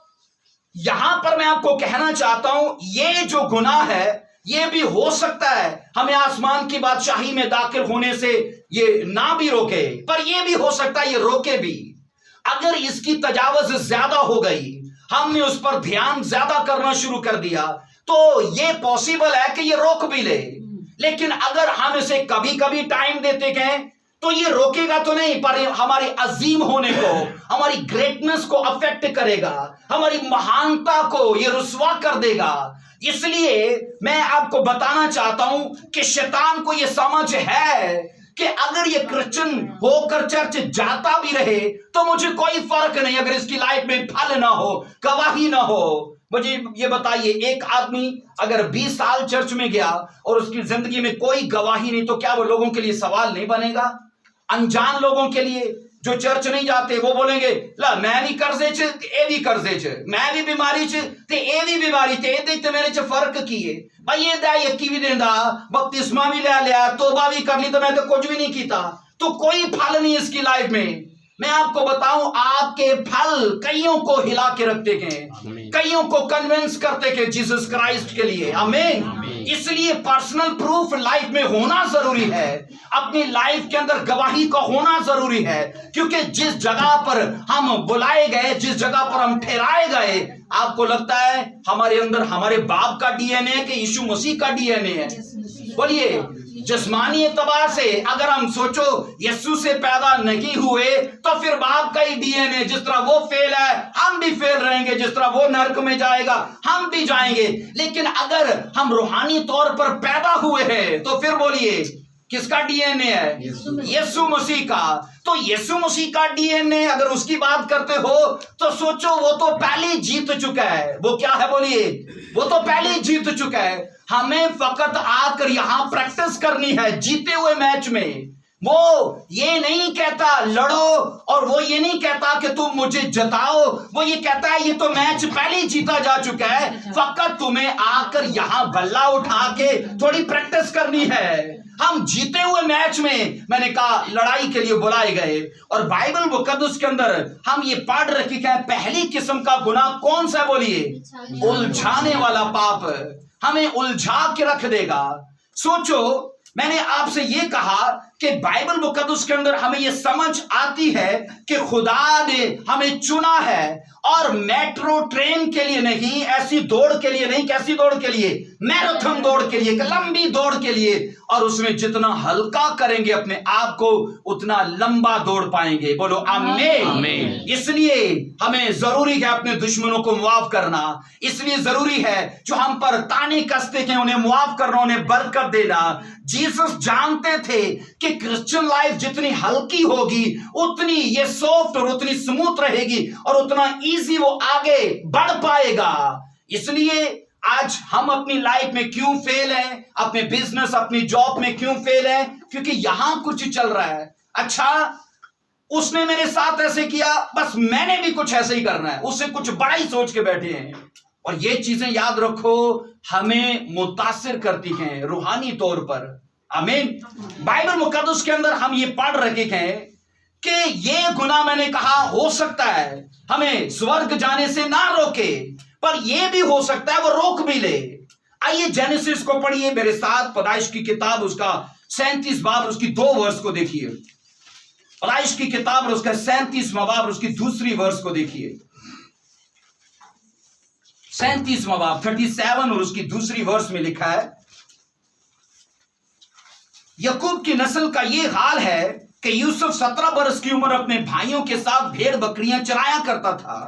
यहां पर मैं आपको कहना चाहता हूं ये जो गुनाह है ये भी हो सकता है हमें आसमान की बादशाही में दाखिल होने से ये ना भी रोके, पर ये भी हो सकता है ये रोके भी। अगर इसकी तजावुज ज्यादा हो गई, हमने उस पर ध्यान ज्यादा करना शुरू कर दिया, तो ये पॉसिबल है कि ये रोक भी ले। लेकिन अगर हम इसे कभी कभी टाइम देते गए तो ये रोकेगा तो नहीं, पर हमारे अजीम होने को, हमारी ग्रेटनेस को अफेक्ट करेगा, हमारी महानता को ये रुस्वा कर देगा। इसलिए मैं आपको बताना चाहता हूं कि शैतान को ये समझ है कि अगर ये क्रिश्चियन होकर चर्च जाता भी रहे तो मुझे कोई फर्क नहीं, अगर इसकी लाइफ में फल ना हो, गवाही ना हो। मुझे ये बताइए, एक आदमी अगर 20 साल चर्च में गया और उसकी जिंदगी में कोई गवाही नहीं, तो क्या वो लोगों के लिए सवाल नहीं बनेगा? अनजान लोगों के लिए जो चर्च नहीं जाते वो बोलेंगे ला मैं भी कर्जे च ए भी कर्जे च, मैं भी बीमारी च ते ए भी बीमारी ते ए ते मेरे च फर्क की है भाई। ये दा यकी भी देंदा, बपतिस्मा भी ले लिया, तौबा भी कर ली, तो मैं तो कुछ भी नहीं कीता, तो कोई फल नहीं इसकी लाइफ में। मैं आपको बताऊं आपके फल कईयों को हिला के रखते गए, कईयों को कन्विंस करते गए जीसस क्राइस्ट के लिए। आमीन। इसलिए पर्सनल प्रूफ लाइफ में होना जरूरी है, अपनी लाइफ के अंदर गवाही का होना जरूरी है, क्योंकि जिस जगह पर हम बुलाए गए, जिस जगह पर हम ठहराए गए, आपको लगता है हमारे अंदर हमारे बाप का डीएनए है कि यीशु मसीह का डीएनए है? बोलिए। जिस्मानी एतबार से अगर हम सोचो यीशु से पैदा नहीं हुए तो फिर बाप का ही डीएनए, जिस तरह वो फेल है हम भी फेल रहेंगे, जिस तरह वो नरक में जाएगा हम भी जाएंगे। लेकिन अगर हम रूहानी तौर पर पैदा हुए हैं तो फिर बोलिए किसका डीएनए है? यीशु मसीह का। तो यीशु मसीह का डीएनए अगर उसकी बात करते हो तो सोचो वो तो पहले जीत चुका है। वो क्या है बोलिए? वो तो पहले जीत चुका है। हमें फकत आकर यहां प्रैक्टिस करनी है जीते हुए मैच में। वो ये नहीं कहता लड़ो, और वो ये नहीं कहता कि तुम मुझे जताओ, वो ये कहता है ये तो मैच पहले ही जीता जा चुका है, फकत तुम्हें आकर यहां बल्ला उठा के थोड़ी प्रैक्टिस करनी है। हम जीते हुए मैच में, मैंने कहा, लड़ाई के लिए बुलाए गए। और बाइबल मुकद्दस के अंदर हम ये पढ़ रखे हैं पहली किस्म का गुनाह कौन सा बोलिए? उलझाने वाला पाप हमें उलझा के रख देगा। सोचो, मैंने आपसे ये कहा कि बाइबल मुकद्दस के अंदर हमें ये समझ आती है कि खुदा ने हमें चुना है, और मेट्रो ट्रेन के लिए नहीं, ऐसी दौड़ के लिए नहीं, कैसी दौड़ के लिए? मैराथन दौड़ के लिए, लंबी दौड़ के लिए। और उसमें जितना हल्का करेंगे अपने आप को उतना लंबा दौड़ पाएंगे। बोलो आमीन। इसलिए हमें जरूरी है अपने दुश्मनों को मुआफ करना, इसलिए जरूरी है जो हम पर ताने कसते हैं उन्हें मुआफ करना, उन्हें बरकत देना। जीसस जानते थे कि क्रिश्चियन लाइफ जितनी हल्की होगी उतनी ये सॉफ्ट और उतनी स्मूथ रहेगी और उतना इजी वो आगे बढ़ पाएगा। इसलिए आज हम अपनी लाइफ में क्यों फेल हैं, अपने बिजनेस अपनी जॉब में क्यों फेल हैं? क्योंकि यहां कुछ चल रहा है, अच्छा उसने मेरे साथ ऐसे किया, बस मैंने भी कुछ ऐसे ही करना है, उससे कुछ बड़ा ही सोच के बैठे हैं। और ये चीजें याद रखो हमें मुतासिर करती हैं रूहानी तौर पर। आमीन। बाइबल मुकद्दस के अंदर हम ये पढ़ रखे हैं कि ये गुनाह, मैंने कहा, हो सकता है हमें स्वर्ग जाने से ना रोके, पर यह भी हो सकता है वो रोक भी ले। आइए जेनेसिस को पढ़िए मेरे साथ, पैदाइश की किताब उसका 37 बाब उसकी 2 वर्ष को देखिए। पैदाइश की किताब उसका 37वां बाब उसकी 2 वर्ष को देखिए। 37वां बाब 37 और उसकी 2 वर्ष में लिखा है, याकूब की नस्ल का यह हाल है कि यूसुफ 17 बरस की उम्र अपने भाइयों के साथ भेड़ बकरियां चराया करता था।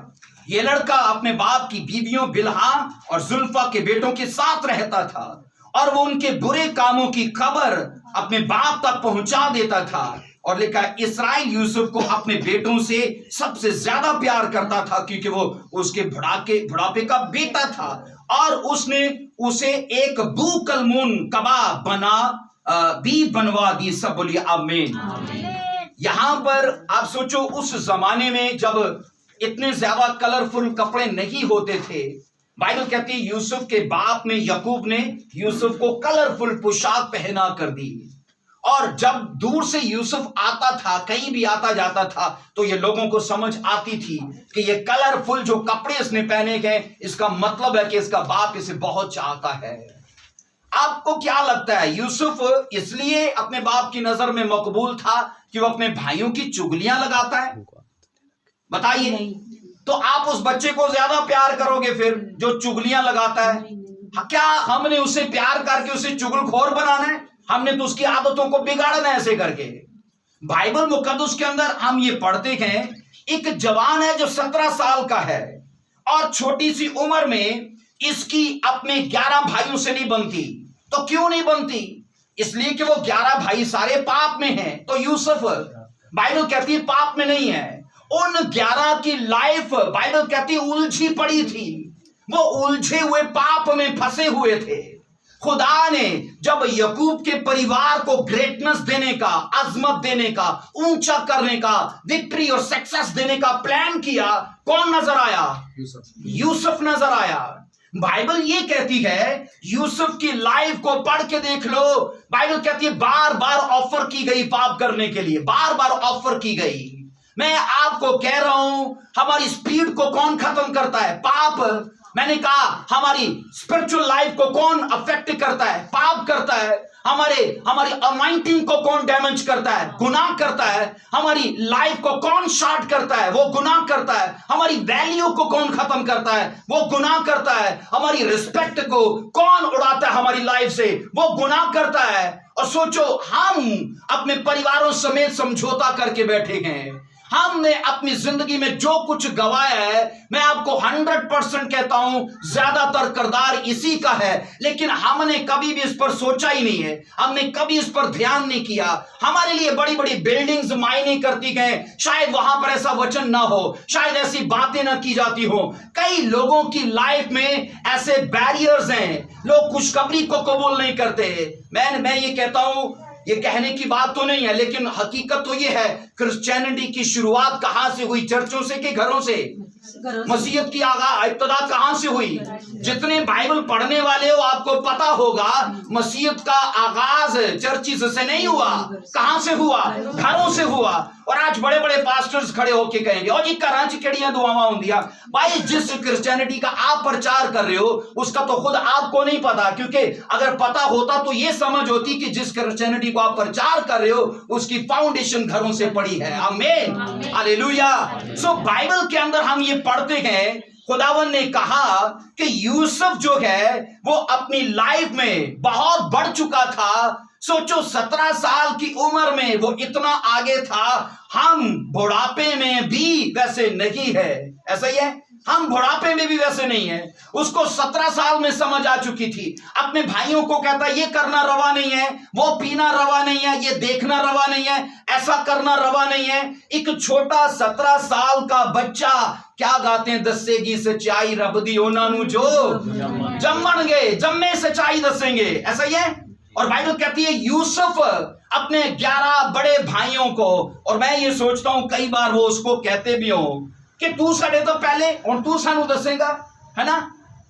ये लड़का अपने बाप की बीवियों बिल्हा और जुल्फा के बेटों के साथ रहता था और वो उनके बुरे कामों की खबर अपने बाप तक पहुंचा देता था। और लिखा इस्राएल यूसुफ को अपने बेटों से सबसे ज्यादा प्यार करता था क्योंकि वो उसके बुढ़ापे का बेटा था और उसने उसे एक बूकलमून कबाब भी बनवा दी। सब बोलिए आमीन। यहां पर आप सोचो उस जमाने में जब इतने ज्यादा कलरफुल कपड़े नहीं होते थे, बाइबल कहती है यूसुफ के बाप ने याकूब ने यूसुफ को कलरफुल पोशाक पहना कर दी। और जब दूर से यूसुफ आता था, कहीं भी आता जाता था, तो ये लोगों को समझ आती थी कि ये कलरफुल जो कपड़े इसने पहने गए, इसका मतलब है कि इसका बाप इसे बहुत चाहता है। आपको क्या लगता है, यूसुफ इसलिए अपने बाप की नजर में मकबूल था कि वो अपने भाइयों की चुगलियां लगाता है? बताइए। तो आप उस बच्चे को ज्यादा प्यार करोगे फिर जो चुगलियां लगाता है? क्या हमने उसे प्यार करके उसे चुगलखोर बनाना है? हमने तो उसकी आदतों को बिगाड़ना है ऐसे करके। बाइबल मुकद्दस के अंदर हम ये पढ़ते हैं, एक जवान है जो 17 साल का है और छोटी सी उम्र में इसकी अपने 11 भाइयों से नहीं बनती। तो क्यों नहीं बनती? इसलिए कि वो 11 भाई सारे पाप में हैं। तो यूसुफ बाइबल कहती है पाप में नहीं है। उन 11 की लाइफ बाइबल कहती है उलझी पड़ी थी, वो उलझे हुए पाप में फंसे हुए थे। खुदा ने जब याकूब के परिवार को ग्रेटनेस देने का, अजमत देने का, ऊंचा करने का, विक्ट्री और सक्सेस देने का प्लान किया, कौन नजर आया? यूसुफ नजर आया। बाइबल ये कहती है, यूसुफ की लाइफ को पढ़ के देख लो। बाइबल कहती है बार बार ऑफर की गई पाप करने के लिए, बार बार ऑफर की गई। मैं आपको कह रहा हूं, हमारी स्पीड को कौन खत्म करता है? पाप। मैंने कहा हमारी स्पिरिचुअल लाइफ को कौन अफेक्ट करता है? पाप करता है। हमारी अनॉइंटिंग को कौन डैमेज करता है? गुनाह करता है। हमारी लाइफ को कौन शॉर्ट करता है? वो गुनाह करता है। हमारी वैल्यू को कौन खत्म करता है? वो गुनाह करता है। हमारी रिस्पेक्ट को कौन उड़ाता है हमारी लाइफ से? वो गुनाह करता है। और सोचो, हम अपने परिवारों समेत समझौता करके बैठे हैं। हमने अपनी जिंदगी में जो कुछ गवाया है, मैं आपको 100% कहता हूं, ज्यादातर किरदार इसी का है। लेकिन हमने कभी भी इस पर सोचा ही नहीं है, हमने कभी इस पर ध्यान नहीं किया। हमारे लिए बड़ी बड़ी बिल्डिंग्स मायने करती गए, शायद वहां पर ऐसा वचन ना हो, शायद ऐसी बातें ना की जाती हो। कई लोगों की लाइफ में ऐसे बैरियर्स हैं, लोग खुशखबरी को कबूल नहीं करते। मैं ये कहता हूं, ये कहने की बात तो नहीं है, लेकिन हकीकत तो ये है, क्रिश्चियनिटी की शुरुआत कहां से हुई? चर्चों से कि घरों से? मसीहत की इब्तिदा कहां से हुई? जितने बाइबल पढ़ने वाले हो आपको पता होगा, मसीहत का आगाज चर्चिस से नहीं हुआ। कहां से हुआ? घरों से हुआ। और आज बड़े बड़े पास्टर्स खड़े होके कहेंगे, और जी कराची केड़ियां दुआवां होंदियां। भाई, जिस क्रिश्चियनिटी का आप प्रचार कर रहे हो उसका तो खुद आपको नहीं पता, क्योंकि अगर पता होता तो ये समझ होती कि जिस क्रिश्चियनिटी को आप प्रचार कर रहे हो उसकी फाउंडेशन घरों से पड़ी है। आमीन, हालेलुया। सो बाइबल के अंदर हम ये पढ़ते हैं, खुदावन ने कहा कि यूसुफ जो है वो अपनी लाइफ में बहुत बढ़ चुका था। सोचो, 17 साल की उम्र में वो इतना आगे था। हम बुढ़ापे में भी वैसे नहीं है, ऐसा ही है, हम बुढ़ापे में भी वैसे नहीं है। उसको 17 साल में समझ आ चुकी थी। अपने भाइयों को कहता ये करना रवा नहीं है, वो पीना रवा नहीं है, ये देखना रवा नहीं है, ऐसा करना रवा नहीं है। एक छोटा 17 साल का बच्चा क्या गाते हैं? दसेगी सच्चाई रब दी उन्हां नूं जो जम्मणगे, जम्मे सच्चाई दसेंगे, ऐसा ही है। और बाइबल कहती है यूसुफ अपने 11 बड़े भाइयों को, और मैं ये सोचता हूं कई बार वो उसको कहते भी हो कि तू साढ़े तो पहले और तू सानू दसेगा, है ना।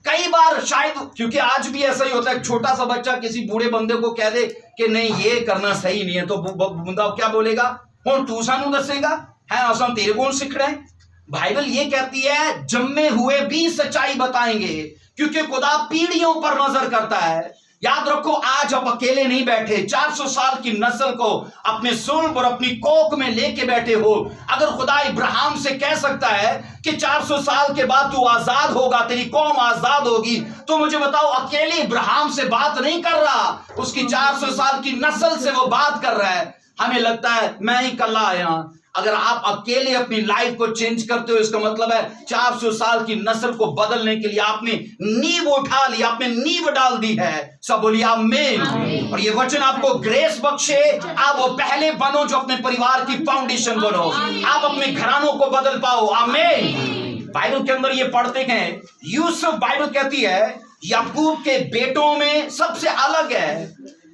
कई बार शायद, क्योंकि आज भी ऐसा ही होता है, छोटा सा बच्चा किसी बूढ़े बंदे को कह दे कि नहीं ये करना सही नहीं है, तो बंदा क्या बोलेगा? और तू सानू दसेगा, है आसान तेरे को सीख रहे हैं। बाइबल ये कहती है जम्मे हुए भी सच्चाई बताएंगे, क्योंकि खुदा पीढ़ियों पर नजर करता है। याद रखो, आज आप अकेले नहीं बैठे, 400 साल की नस्ल को अपने सुल्ब और अपनी कोख में लेके बैठे हो। अगर खुदा इब्राहिम से कह सकता है कि 400 साल के बाद तू आजाद होगा, तेरी कौम आजाद होगी, तो मुझे बताओ, अकेले इब्राहिम से बात नहीं कर रहा, उसकी 400 साल की नस्ल से वो बात कर रहा है। हमें लगता है मैं ही कल्ला आया, अगर आप अकेले अपनी लाइफ को चेंज करते हो, इसका मतलब है 400 साल की नस्ल को बदलने के लिए आपने नींव उठा ली, आपने नींव डाल दी है। सब बोलिए आमीन। और ये वचन आपको ग्रेस बख्शे, आप वो पहले बनो जो अपने परिवार की फाउंडेशन बनो, आप अपने घरानों को बदल पाओ। आमीन। बाइबल के अंदर ये पढ़ते हैं, यूसुफ, बाइबल कहती है याकूब के बेटों में सबसे अलग है।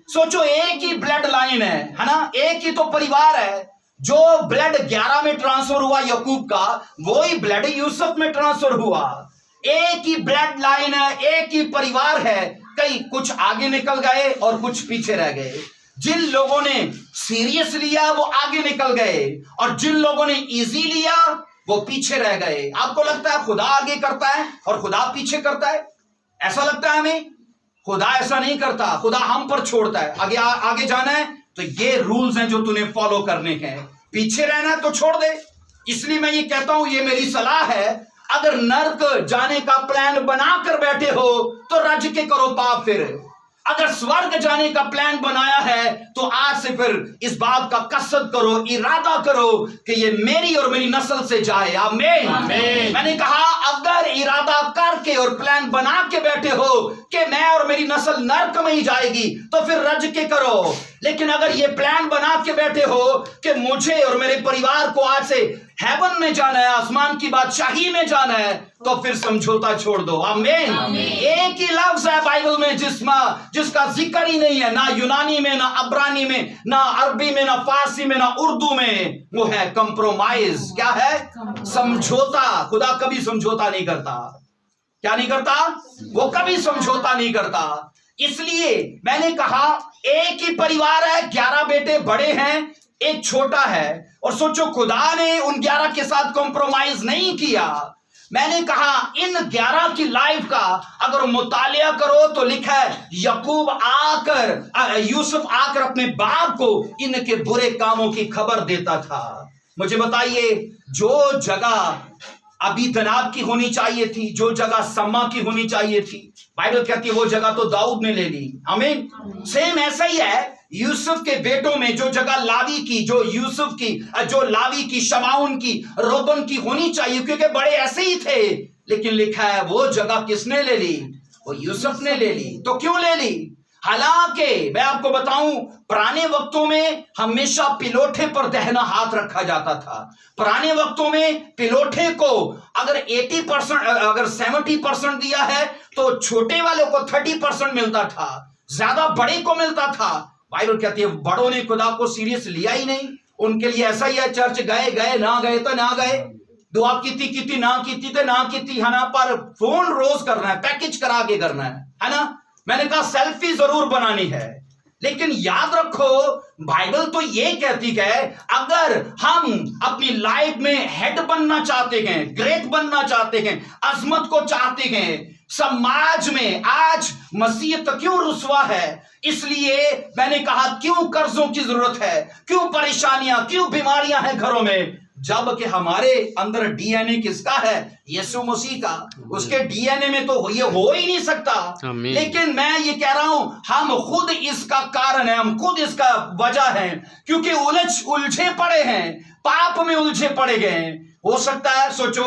सोचो, एक ही ब्लड लाइन है ना, एक ही तो परिवार है। जो ब्लड 11 में ट्रांसफर हुआ याकूब का, वही ब्लड यूसुफ में ट्रांसफर हुआ। एक ही ब्लड लाइन है, एक ही परिवार है। कई कुछ आगे निकल गए और कुछ पीछे रह गए। जिन लोगों ने सीरियस लिया वो आगे निकल गए, और जिन लोगों ने इजी लिया वो पीछे रह गए। आपको लगता है खुदा आगे करता है और खुदा पीछे करता है? ऐसा लगता है हमें? खुदा ऐसा नहीं करता, खुदा हम पर छोड़ता है। आगे आगे जाना है तो ये रूल्स हैं जो तूने फॉलो करने हैं। पीछे रहना है तो छोड़ दे। इसलिए मैं ये कहता हूं, ये मेरी सलाह है, अगर नर्क जाने का प्लान बनाकर बैठे हो तो रज के करो पाप। फिर अगर स्वर्ग जाने का प्लान बनाया है तो आज से फिर इस बात का कसद करो, इरादा करो कि ये मेरी और मेरी नस्ल से जाए। आमीन। मैंने कहा, अगर इरादा करके और प्लान बना के बैठे हो कि मैं और मेरी नस्ल नर्क में ही जाएगी, तो फिर रज के करो। लेकिन अगर ये प्लान बना के बैठे हो कि मुझे और मेरे परिवार को आज से हेवन में जाना है, आसमान की बादशाही में जाना है, तो फिर समझौता छोड़ दो। आमीन। एक ही लफ्ज है बाइबल में जिसका जिक्र ही नहीं है, ना यूनानी में, ना अब्रानी में, ना अरबी में, ना फारसी में, ना उर्दू में, वो है कंप्रोमाइज। क्या है? समझौता। खुदा कभी समझौता नहीं करता। क्या नहीं करता? वो कभी समझौता नहीं करता। इसलिए मैंने कहा, एक ही परिवार है, 11 बेटे बड़े हैं, एक छोटा है। और सोचो, खुदा ने उन 11 के साथ कॉम्प्रोमाइज नहीं किया। मैंने कहा, इन 11 की लाइफ का अगर मुतालिया करो तो लिखा है, यूसुफ आकर अपने बाप को इनके बुरे कामों की खबर देता था। मुझे बताइए, जो जगह अबीदनाब की होनी चाहिए थी, जो जगह सम्मा की होनी चाहिए थी, बाइबल कहती है वो जगह तो दाऊद ने ले ली। आमीन। सेम ऐसा ही है, यूसुफ के बेटों में जो जगह लावी की, जो यूसुफ की, जो लावी की, शमाउन की, रोबन की होनी चाहिए, क्योंकि बड़े ऐसे ही थे, लेकिन लिखा है वो जगह किसने ले ली? वो यूसुफ ने ले ली। तो क्यों ले ली? हालांकि मैं आपको बताऊं, पुराने वक्तों में हमेशा पिलोठे पर दहना हाथ रखा जाता था। पुराने वक्तों में पिलोठे को अगर 80%, अगर 70% दिया है तो छोटे वाले को 30% मिलता था, ज्यादा बड़े को मिलता था। बाइबल कहती है बड़ों ने खुदा को सीरियस लिया ही नहीं। उनके लिए ऐसा ही है, चर्च गए गए, ना गए तो ना गए, दुआ की ना की तो ना की, है ना, पर फोन रोज करना है, पैकेज करा के करना है ना। मैंने कहा सेल्फी जरूर बनानी है, लेकिन याद रखो बाइबल तो ये कहती है, अगर हम अपनी लाइफ में हेड बनना चाहते हैं, ग्रेट बनना चाहते हैं, अजमत को चाहते हैं, समाज में आज मसीहत क्यों रुसवा है? इसलिए मैंने कहा, क्यों कर्जों की जरूरत है, क्यों परेशानियां, क्यों बीमारियां हैं घरों में, जबकि हमारे अंदर डीएनए किसका है? यीशु मसीह का। उसके डीएनए में तो ये हो ही नहीं सकता। लेकिन मैं ये कह रहा हूं, हम खुद इसका कारण है, हम खुद इसका वजह है, क्योंकि उलझे पड़े हैं, पाप में उलझे पड़े गए। हो सकता है, सोचो,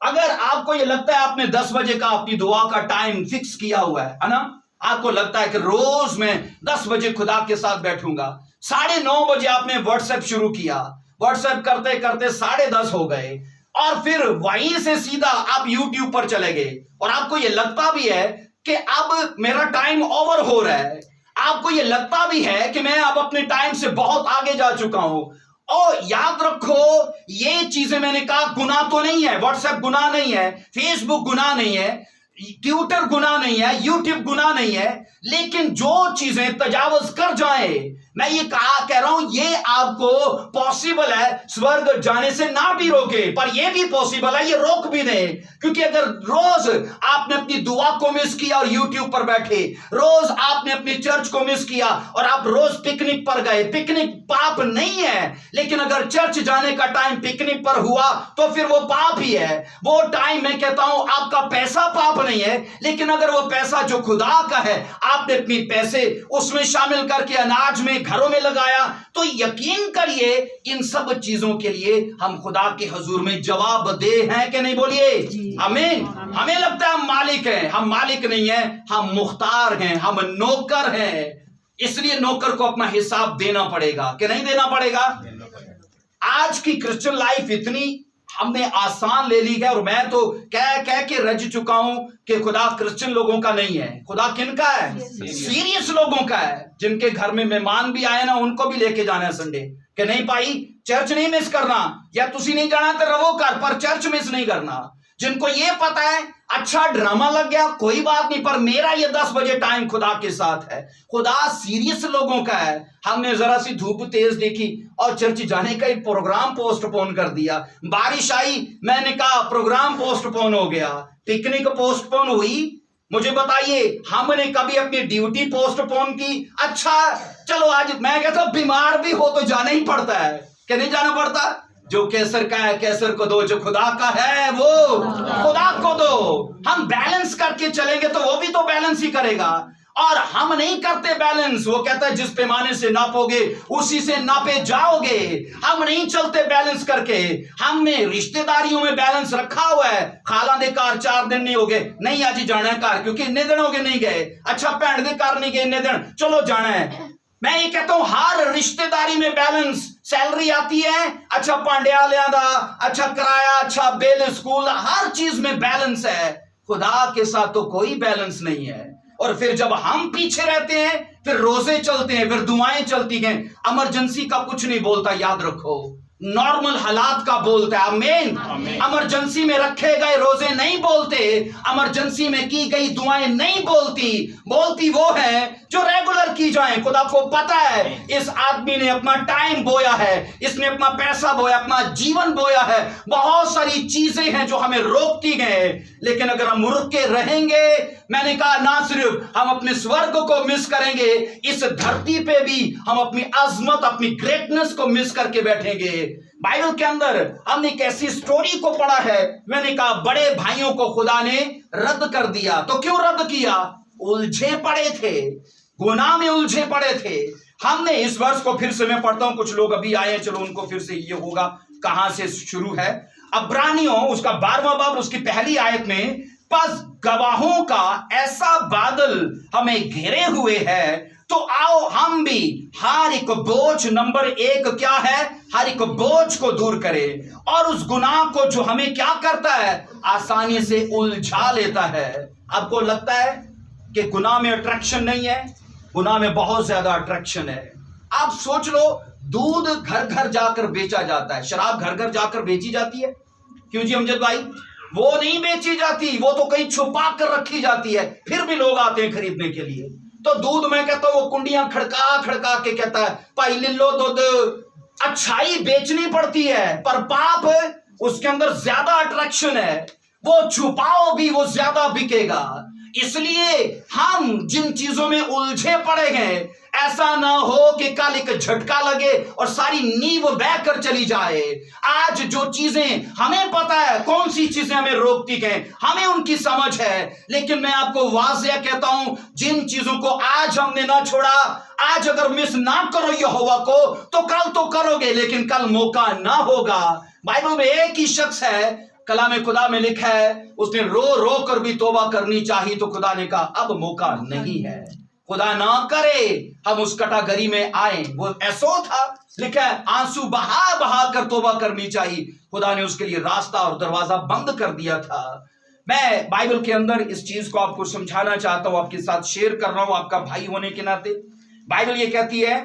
अगर आपको ये लगता है आपने 10 बजे का अपनी दुआ का टाइम फिक्स किया हुआ है ना, आपको लगता है कि रोज मैं 10 बजे खुदा के साथ बैठूंगा, 9:30 बजे आपने व्हाट्सएप शुरू किया, व्हाट्सएप करते करते 10:30 हो गए, और फिर वहीं से सीधा आप यूट्यूब पर चले गए, और आपको ये लगता भी है कि अब मेरा टाइम ओवर हो रहा है, आपको ये लगता भी है कि मैं अब अपने टाइम से बहुत आगे जा चुका हूं। और याद रखो, ये चीजें मैंने कहा गुनाह तो नहीं है, व्हाट्सएप गुनाह नहीं है, फेसबुक गुनाह नहीं है, ट्विटर गुनाह नहीं है, यूट्यूब गुनाह नहीं है, लेकिन जो चीजें तजावुज कर जाए, मैं ये कह रहा हूं, ये आपको पॉसिबल है स्वर्ग जाने से ना भी रोके, पर ये भी पॉसिबल है ये रोक भी दे। क्योंकि अगर रोज आपने अपनी दुआ को मिस किया और यूट्यूब पर बैठे, रोज आपने अपनी चर्च को मिस किया और आप रोज पिकनिक पर गए, पिकनिक पाप नहीं है, लेकिन अगर चर्च जाने का टाइम पिकनिक पर हुआ तो फिर वो पाप ही है। वो टाइम, मैं कहता हूं, आपका पैसा पाप नहीं है, लेकिन अगर वो पैसा जो खुदा का है, आपने अपनी पैसे उसमें शामिल करके अनाज में, घरों में लगाया, तो यकीन करिए इन सब चीजों के लिए हम खुदा के हुजूर में जवाबदेह हैं कि नहीं? बोलिए आमीन। हमें लगता है हम मालिक हैं, हम मालिक नहीं हैं, हम मुख्तार हैं, हम नौकर हैं। इसलिए नौकर को अपना हिसाब देना पड़ेगा कि नहीं देना पड़ेगा? आज की क्रिश्चियन लाइफ इतनी हमने आसान ले ली है, और मैं तो कह कह के रज चुका हूं कि खुदा क्रिश्चियन लोगों का नहीं है। खुदा किन का है? सीरियस लोगों का है, जिनके घर में मेहमान भी आए ना, उनको भी लेके जाना है संडे कि नहीं भाई, चर्च नहीं मिस करना, या तुसी नहीं जाना तो रवो कर, पर चर्च मिस नहीं करना। जिनको ये पता है अच्छा ड्रामा लग गया कोई बात नहीं, पर मेरा ये 10 बजे टाइम खुदा के साथ है। खुदा सीरियस लोगों का है। हमने जरा सी धूप तेज देखी और चर्च जाने का एक प्रोग्राम पोस्टपोन कर दिया, बारिश आई, मैंने कहा प्रोग्राम पोस्टपोन हो गया, पिकनिक पोस्टपोन हुई। मुझे बताइए, हमने कभी अपनी ड्यूटी पोस्टपोन की? अच्छा चलो आज मैं कहता हूं बीमार भी हो तो जाना ही पड़ता है कि नहीं जाना पड़ता? जो कैसर का है कैसर को दो, जो खुदा का है वो खुदा को दो। हम बैलेंस करके चलेंगे तो वो भी तो बैलेंस ही करेगा, और हम नहीं करते बैलेंस। वो कहता है जिस पैमाने से नापोगे उसी से नापे जाओगे। हम नहीं चलते बैलेंस करके। हमने रिश्तेदारियों में बैलेंस रखा हुआ है, खाला दे कार 4 दिन नहीं हो गए, नहीं आज ही जाना है कार, क्योंकि इतने दिन हो गए नहीं गए। अच्छा भैन दे कार नहीं गए इतने दिन, चलो जाना है। मैं ये कहता हूं हर रिश्तेदारी में बैलेंस। सैलरी आती है, अच्छा पांड्या लिया दा, अच्छा किराया, अच्छा बिल, स्कूल, हर चीज में बैलेंस है। खुदा के साथ तो कोई बैलेंस नहीं है। और फिर जब हम पीछे रहते हैं, फिर रोजे चलते हैं, फिर दुआएं चलती हैं, इमरजेंसी का कुछ नहीं बोलता, याद रखो, नॉर्मल हालात का बोलता है। आमीन। इमरजेंसी में रखे गए रोजे नहीं बोलते, इमरजेंसी में की गई दुआएं नहीं बोलती, बोलती वो है जो रेगुलर की जाए। खुदा को पता है इस आदमी ने अपना टाइम बोया है, इसने अपना पैसा बोया, अपना जीवन बोया है, बहुत सारी चीजें हैं जो हमें रोकती हैं। लेकिन अगर हम रुक के रहेंगे, मैंने कहा ना सिर्फ हम अपने स्वर्ग को मिस करेंगे, इस धरती पे भी हम अपनी अजमत, अपनी ग्रेटनेस को मिस करके बैठेंगे। बाइबल के अंदर हमने एक ऐसी स्टोरी को पढ़ा है, मैंने कहा बड़े भाइयों को खुदा ने रद्द कर दिया। तो क्यों रद्द किया? उलझे पड़े थे, गुनाह में उलझे पड़े थे। हमने इस वर्ष को फिर से मैं पढ़ता हूं, कुछ लोग अभी आए हैं, चलो उनको फिर से ये होगा कहां से शुरू है। अब्रानियों उसका 12वां बाब उसकी पहली आयत में, बस गवाहों का ऐसा बादल हमें घेरे हुए है, तो आओ हम भी हर एक बोझ, नंबर 1 क्या है, हर एक बोझ को दूर करें, और उस गुनाह को जो हमें क्या करता है, आसानी से उलझा लेता है। आपको लगता है कि गुनाह में अट्रैक्शन नहीं है? गुनाह में बहुत ज्यादा अट्रैक्शन है। आप सोच लो, दूध घर घर जाकर बेचा जाता है, शराब घर घर जाकर बेची जाती है। क्यों जी अमजद भाई? वो नहीं बेची जाती, वो तो कहीं छुपा कर रखी जाती है, फिर भी लोग आते हैं खरीदने के लिए। तो दूध मैं कहता हूं वो कुंडियां खड़का खड़का के कहता है भाई ले लो दूध। अच्छाई बेचनी पड़ती है, पर पाप उसके अंदर ज्यादा अट्रैक्शन है, वो छुपाओ भी वो ज्यादा बिकेगा। इसलिए हम जिन चीजों में उलझे पड़े हैं, ऐसा ना हो कि कल एक झटका लगे और सारी नींव बह कर चली जाए। आज जो चीजें हमें पता है, कौन सी चीजें हमें रोकती हैं, हमें उनकी समझ है, लेकिन मैं आपको वाज़िया कहता हूं, जिन चीजों को आज हमने ना छोड़ा, आज अगर मिस ना करो यहोवा को, तो कल तो करोगे, लेकिन कल मौका ना होगा। बाइबल में एक ही शख्स है, कलाम खुदा में लिखा है, उसने रो रो कर भी तौबा करनी चाहिए, तो खुदा ने कहा अब मौका नहीं है। खुदा ना करे हम उस कैटेगरी में आए। वो ऐसो था, लिखा है आंसू बहा बहा कर तौबा करनी चाहिए, खुदा ने उसके लिए रास्ता और दरवाजा बंद कर दिया था। मैं बाइबल के अंदर इस चीज को आपको समझाना चाहता हूं, आपके साथ शेयर कर रहा हूं, आपका भाई होने के नाते। बाइबल ये कहती है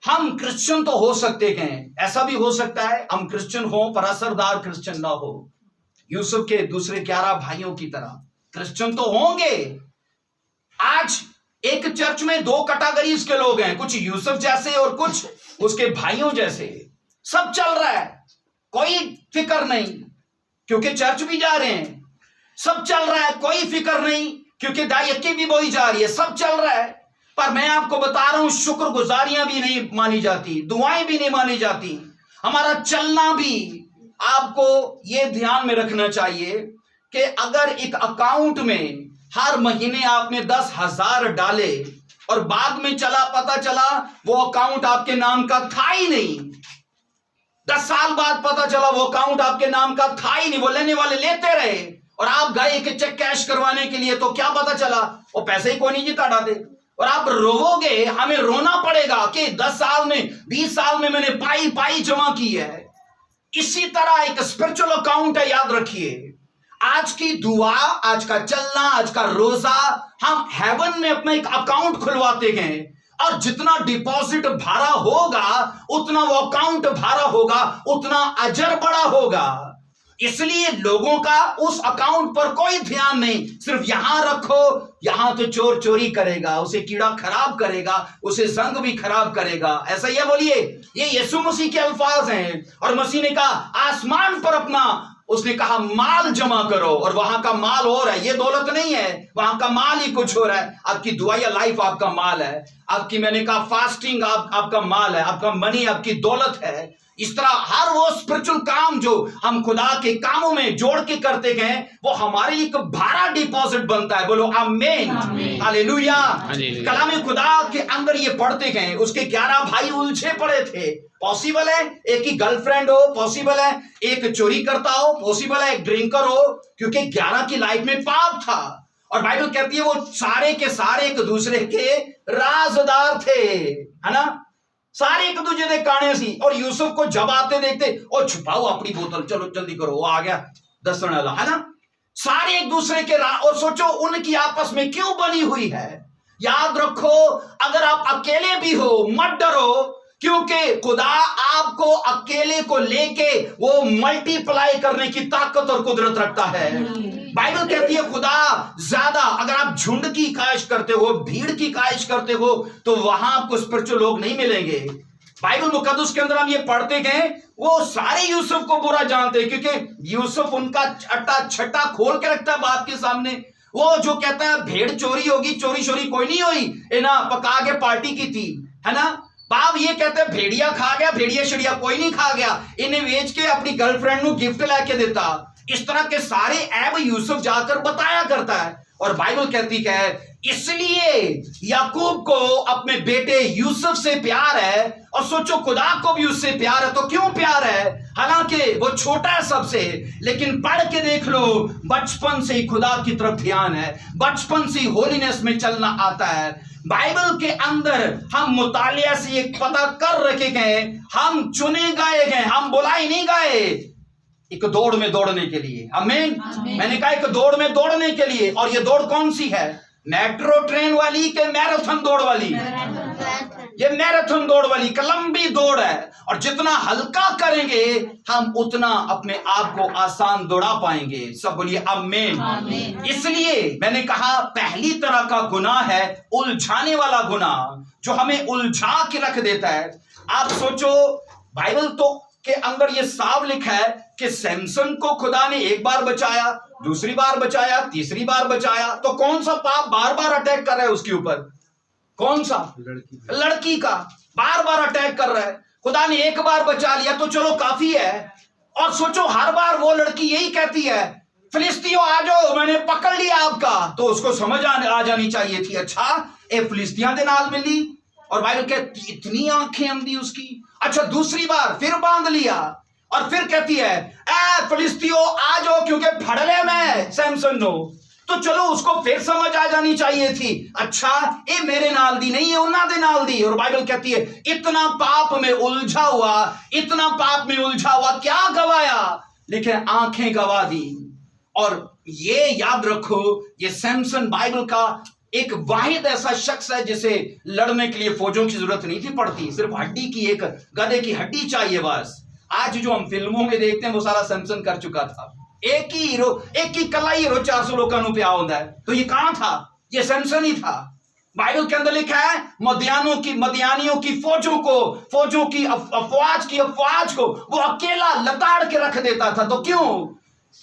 हम क्रिश्चियन तो हो सकते हैं, ऐसा भी हो सकता है हम क्रिश्चियन हो पर असरदार क्रिश्चियन ना हो। यूसुफ के दूसरे 11 भाइयों की तरह क्रिश्चियन तो होंगे। आज एक चर्च में 2 कैटेगरीज के लोग हैं, कुछ यूसुफ जैसे और कुछ उसके भाइयों जैसे। सब चल रहा है, कोई फिक्र नहीं क्योंकि चर्च भी जा रहे हैं। सब चल रहा है, कोई फिक्र नहीं क्योंकि दायकी भी बोई जा रही है। सब चल रहा है, पर मैं आपको बता रहा हूं शुक्रगुजारियां भी नहीं मानी जाती, दुआएं भी नहीं मानी जाती, हमारा चलना भी। आपको यह ध्यान में रखना चाहिए कि अगर एक अकाउंट में हर महीने आपने 10,000 डाले और बाद में पता चला वो अकाउंट आपके नाम का था ही नहीं। 10 साल बाद पता चला वो अकाउंट आपके नाम का था ही नहीं। वो लेने वाले लेते रहे और आप गए कि चेक कैश करवाने के लिए, तो क्या पता चला वो पैसे ही कोई नहीं जीता डाले। और आप रोवोगे, हमें रोना पड़ेगा कि 10 साल में 20 साल में मैंने पाई जमा की है। इसी तरह एक स्पिरिचुअल अकाउंट है, याद रखिए। आज की दुआ, आज का चलना, आज का रोजा, हम हेवन में अपना एक अकाउंट खुलवाते गए और जितना डिपॉजिट भरा होगा उतना वो अकाउंट भरा होगा, उतना अजर बड़ा होगा। इसलिए लोगों का उस अकाउंट पर कोई ध्यान नहीं, सिर्फ यहां रखो, यहां तो चोर चोरी करेगा, उसे कीड़ा खराब करेगा, उसे जंग भी खराब करेगा। ऐसा ही बोलिए, ये यीशु मसीह के अल्फाज हैं। और मसीह ने कहा आसमान पर अपना, उसने कहा माल जमा करो, और वहां का माल हो रहा है, ये दौलत नहीं है, वहां का माल ही कुछ हो रहा है। आपकी दुआ या लाइफ आपका माल है, आपकी, मैंने कहा फास्टिंग आपका माल है, आपका मनी आपकी दौलत है। इस तरह हर वो स्पिरिचुअल काम जो हम खुदा के कामों में जोड़ के करते गए, वो हमारे लिए एक भारा डिपॉजिट बनता है। बोलो आमीन, हालेलुया। कलाम खुदा के अंदर ये पढ़ते गए, उसके 11 भाई उलझे पड़े थे। पॉसिबल है एक ही गर्लफ्रेंड हो, पॉसिबल है एक चोरी करता हो, पॉसिबल है एक ड्रिंकर हो, क्योंकि 11 की लाइफ में पाप था। और बाइबल कहती है वो सारे के सारे एक दूसरे के राजदार थे, है ना, सारे एक दूसरे के काने सी। और यूसुफ को जब आते देखते, और छुपाओ अपनी बोतल, चलो जल्दी करो, वो आ गया दस्तरन वाला, है ना। सारे एक दूसरे के और सोचो उनकी आपस में क्यों बनी हुई है। याद रखो, अगर आप अकेले भी हो मत डरो, क्योंकि खुदा आपको अकेले को लेके वो मल्टीप्लाई करने की ताकत और कुदरत रखता है। बाइबल कहती है खुदा ज्यादा, अगर आप झुंड की ख्वाहिश करते हो, भीड़ की ख्वाहिश करते हो, तो वहां आपको स्पिरिचुअल लोग नहीं मिलेंगे। बाइबल मुकद्दस के अंदर हम ये पढ़ते गए, वो सारे यूसुफ को बुरा जानते हैं, क्योंकि यूसुफ उनका छट्टा खोल के रखता है बाप के सामने। वो जो कहता है भेड़ चोरी होगी, चोरी शोरी कोई नहीं हुई, है ना, पका के पार्टी की थी, है ना। बाप ये कहते हैं भेड़िया खा गया, भेड़िया शिड़िया कोई नहीं खा गया, इन्हें बेच के अपनी गर्लफ्रेंड को गिफ्ट लेके देता। इस तरह के सारे ऐब यूसुफ जाकर बताया करता है। और बाइबल कहती है इसलिए याकूब को अपने बेटे यूसुफ से प्यार है। और सोचो खुदा को भी उससे प्यार है, तो क्यों प्यार है, हालांकि वो छोटा है सबसे, लेकिन पढ़ के देख लो, बचपन से ही खुदा की तरफ ध्यान है, बचपन से ही होलीनेस में चलना आता है। बाइबल के अंदर हम मुतालिया से एक पता कर रखे गए, हम चुने गए गए, हम बुलाए नहीं गए एक दौड़ में दौड़ने के लिए। आमीन। मैंने कहा एक दौड़ में दौड़ने के लिए। और ये दौड़ कौन सी है, मेट्रो ट्रेन वाली के मैराथन दौड़ वाली? ये मैराथन दौड़ वाली लंबी दौड़ है। और जितना हल्का करेंगे हम उतना अपने आप को आसान दौड़ा पाएंगे। सब बोलिए आमीन। इसलिए मैंने कहा पहली तरह का गुनाह है उलझाने वाला गुनाह, जो हमें उलझा के रख देता है। आप सोचो, बाइबल तो के अंदर ये साफ लिखा है कि सैमसन को खुदा ने एक बार बचाया, दूसरी बार बचाया, तीसरी बार बचाया, तो कौन सा पाप बार बार अटैक कर रहा है उसके ऊपर? कौन सा? लड़की का बार बार अटैक कर रहा है। खुदा ने एक बार बचा लिया तो चलो काफी है। और सोचो हर बार वो लड़की यही कहती है, फिलिस्तियों आ जाओ, मैंने पकड़ लिया आपका। तो उसको समझ आ जानी चाहिए थी, अच्छा ए फिलिस्तियां दे नाल मिली। और बाइबल कहती इतनी आंखें अंधी उसकी। अच्छा दूसरी बार फिर बांध लिया और फिर कहती है ए फिलिस्तियों आ जाओ, क्योंकि फड़ले में सैमसन नो। तो चलो उसको फिर समझ आ जानी चाहिए थी, अच्छा ये मेरे नाल दी नहीं है, उन्ना दे नाल दी। और बाइबल कहती है इतना पाप में उलझा हुआ, इतना पाप में उलझा हुआ, क्या गवाया? लेकिन आंखें गवा दी। और ये याद रखो, ये सैमसन बाइबल का एक वाहिद ऐसा शख्स है जिसे लड़ने के लिए फौजों की जरूरत नहीं थी पड़ती, सिर्फ हड्डी की, एक गधे की हड्डी चाहिए बस। आज जो हम फिल्मों में देखते हैं वो सारा सैमसन कर चुका था। एक ही हीरो, एक ही कला हीरो 400 लोगों को प्यार होता है, तो ये कहां था? ये सैमसन ही था। बाइबल के अंदर लिखा है मदियानियों की फौजों की अफवाज को वो अकेला लताड़ के रख देता था। तो क्यों?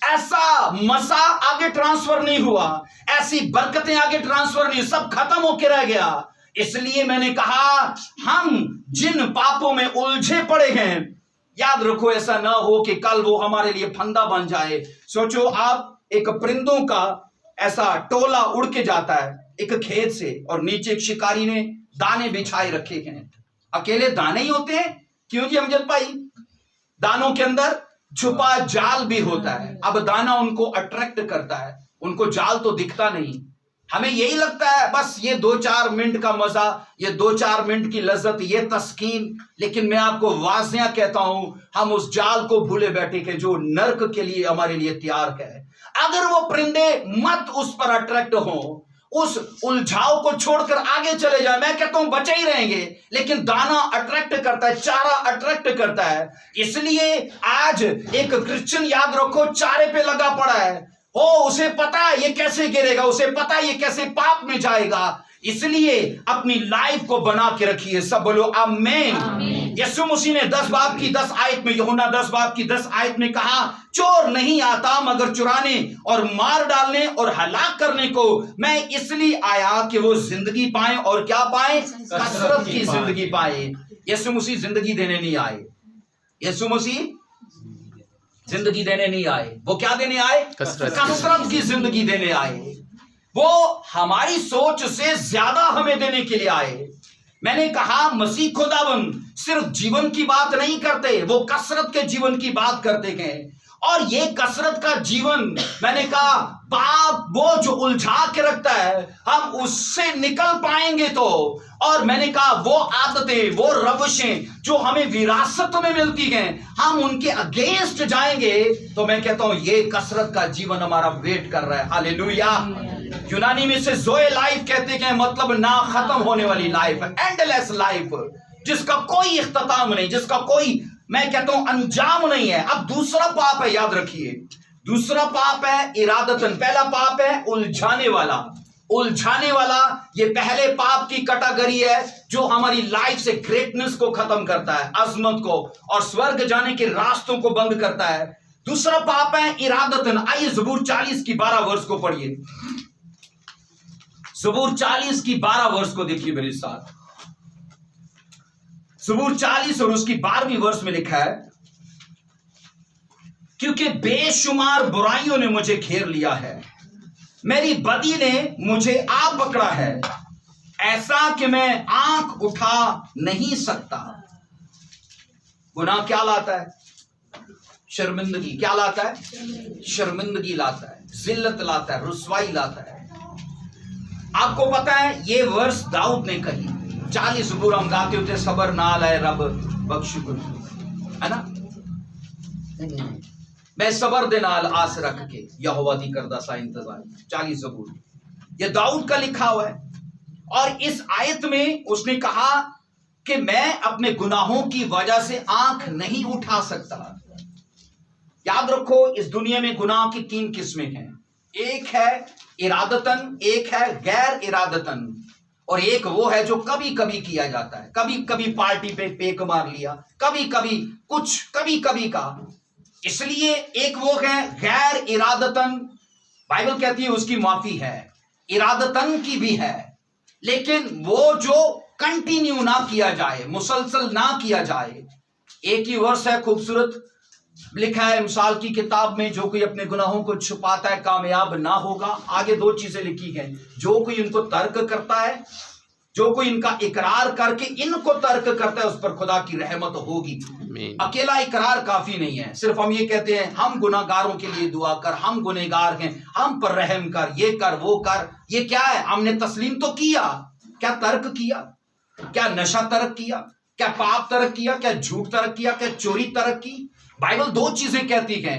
ऐसा मसा आगे ट्रांसफर नहीं हुआ, ऐसी बरकतें आगे ट्रांसफर नहीं, सब खत्म होके रह गया। इसलिए मैंने कहा हम जिन पापों में उलझे पड़े हैं, याद रखो ऐसा ना हो कि कल वो हमारे लिए फंदा बन जाए। सोचो आप एक परिंदों का ऐसा टोला उड़ के जाता है, एक खेत से और नीचे एक शिकारी ने दाने बिछाए रखे हैं। अकेले दाने ही होते हैं? क्यों जी अमजद भाई, दानों के अंदर छुपा जाल भी होता है। अब दाना उनको अट्रैक्ट करता है, उनको जाल तो दिखता नहीं। हमें यही लगता है बस ये 2-4 मिनट का मजा, ये 2-4 मिनट की लज्जत, ये तस्कीन। लेकिन मैं आपको वाज़िया कहता हूं, हम उस जाल को भूले बैठे कि जो नर्क के लिए हमारे लिए तैयार है। अगर वो परिंदे मत उस पर अट्रैक्ट हो, उस उलझाव को छोड़कर आगे चले जाए, मैं कहता हूं बचे ही रहेंगे। लेकिन दाना अट्रैक्ट करता है, चारा अट्रैक्ट करता है। इसलिए आज एक क्रिश्चियन, याद रखो, चारे पे लगा पड़ा है। उसे पता है ये कैसे गिरेगा, उसे पता है ये कैसे पाप में जाएगा। इसलिए अपनी लाइफ को बना के रखिए। सब बोलो आमीन। यीशु मसीह ने 10 बाब की 10 आयत में, यूहन्ना 10 बाब की 10 आयत में कहा, चोर नहीं आता मगर चुराने और मार डालने और हलाक करने को मैं इसलिए आया कि वो जिंदगी पाए और क्या पाए? कसरत की जिंदगी पाए। यीशु मसीह जिंदगी देने नहीं आए, यीशु मसीह जिंदगी देने नहीं आए, वो क्या देने आए? कसरत की जिंदगी देने आए। वो हमारी सोच से ज्यादा हमें देने के लिए आए। मैंने कहा मसीह खुदावंद सिर्फ जीवन की बात नहीं करते, वो कसरत के जीवन की बात करते हैं। और ये कसरत का जीवन, मैंने कहा पाप वो जो उलझा के रखता है, हम उससे निकल पाएंगे तो। और मैंने कहा वो आदतें, वो रवशें जो हमें विरासत में मिलती हैं, हम उनके अगेंस्ट जाएंगे तो मैं कहता हूं ये कसरत का जीवन हमारा वेट कर रहा है। हालेलुया। यूनानी में से जोए लाइफ कहते हैं, मतलब ना खत्म होने वाली लाइफ, एंडलेस लाइफ, जिसका कोई इख्तिताम नहीं, जिसका कोई, मैं कहता हूं, अंजाम नहीं है। अब दूसरा पाप है, याद रखिए, दूसरा पाप है इरादतन। पहला पाप है उलझाने वाला। उलझाने वाला ये पहले पाप की कैटेगरी है जो हमारी लाइफ से ग्रेटनेस को खत्म करता है, अजमत को, और स्वर्ग जाने के रास्तों को बंद करता है। दूसरा पाप है इरादतन। आइए ज़बूर 40 की 12 वर्ष को पढ़िए। ज़बूर 40 की 12 वर्ष को देखिए मेरे साथ। ज़बूर 40 और उसकी 12वीं वर्ष में लिखा है, क्योंकि बेशुमार बुराइयों ने मुझे घेर लिया है, मेरी बदी ने मुझे आ पकड़ा है, ऐसा कि मैं आंख उठा नहीं सकता। गुनाह क्या लाता है? शर्मिंदगी। क्या लाता है? शर्मिंदगी लाता है, जिल्लत लाता है, रुसवाई लाता है। आपको पता है ये वर्ष दाऊद ने कही। 40 ज़बूर हम गाते होते, सबर नाल है रब बख्श, है ना? मैं सबर दे नाल आस रख के यहोवा दी करदा सा इंतजार। 40 ज़बूर ये दाऊद का लिखा हुआ है। और इस आयत में उसने कहा कि मैं अपने गुनाहों की वजह से आंख नहीं उठा सकता। याद रखो, इस दुनिया में गुनाह की 3 किस्में हैं। एक है इरादतन, एक है गैर इरादतन, और एक वो है जो कभी कभी किया जाता है। कभी कभी पार्टी पे पेक मार लिया, कभी कभी कुछ, कभी कभी का। इसलिए एक वो है गैर इरादतन, बाइबल कहती है उसकी माफी है। इरादतन की भी है, लेकिन वो जो कंटिन्यू ना किया जाए, मुसलसल ना किया जाए। एक ही वर्ष है, खूबसूरत लिखा है मिसाल की किताब में, जो कोई अपने गुनाहों को छुपाता है कामयाब ना होगा। आगे 2 चीजें लिखी हैं, जो कोई इनको तर्क करता है, जो कोई इनका इकरार करके इनको तर्क करता है, उस पर खुदा की रहमत होगी। अकेला इकरार काफी नहीं है। सिर्फ हम ये कहते हैं हम गुनाहगारों के लिए दुआ कर, हम गुनहगार हैं, हम पर रहम कर, ये कर वो कर। ये क्या है? हमने तस्लीम तो किया, क्या तर्क किया? क्या नशा तर्क किया? क्या पाप तर्क किया? क्या झूठ तर्क किया? क्या चोरी तर्क की? बाइबल 2 चीजें कहती है,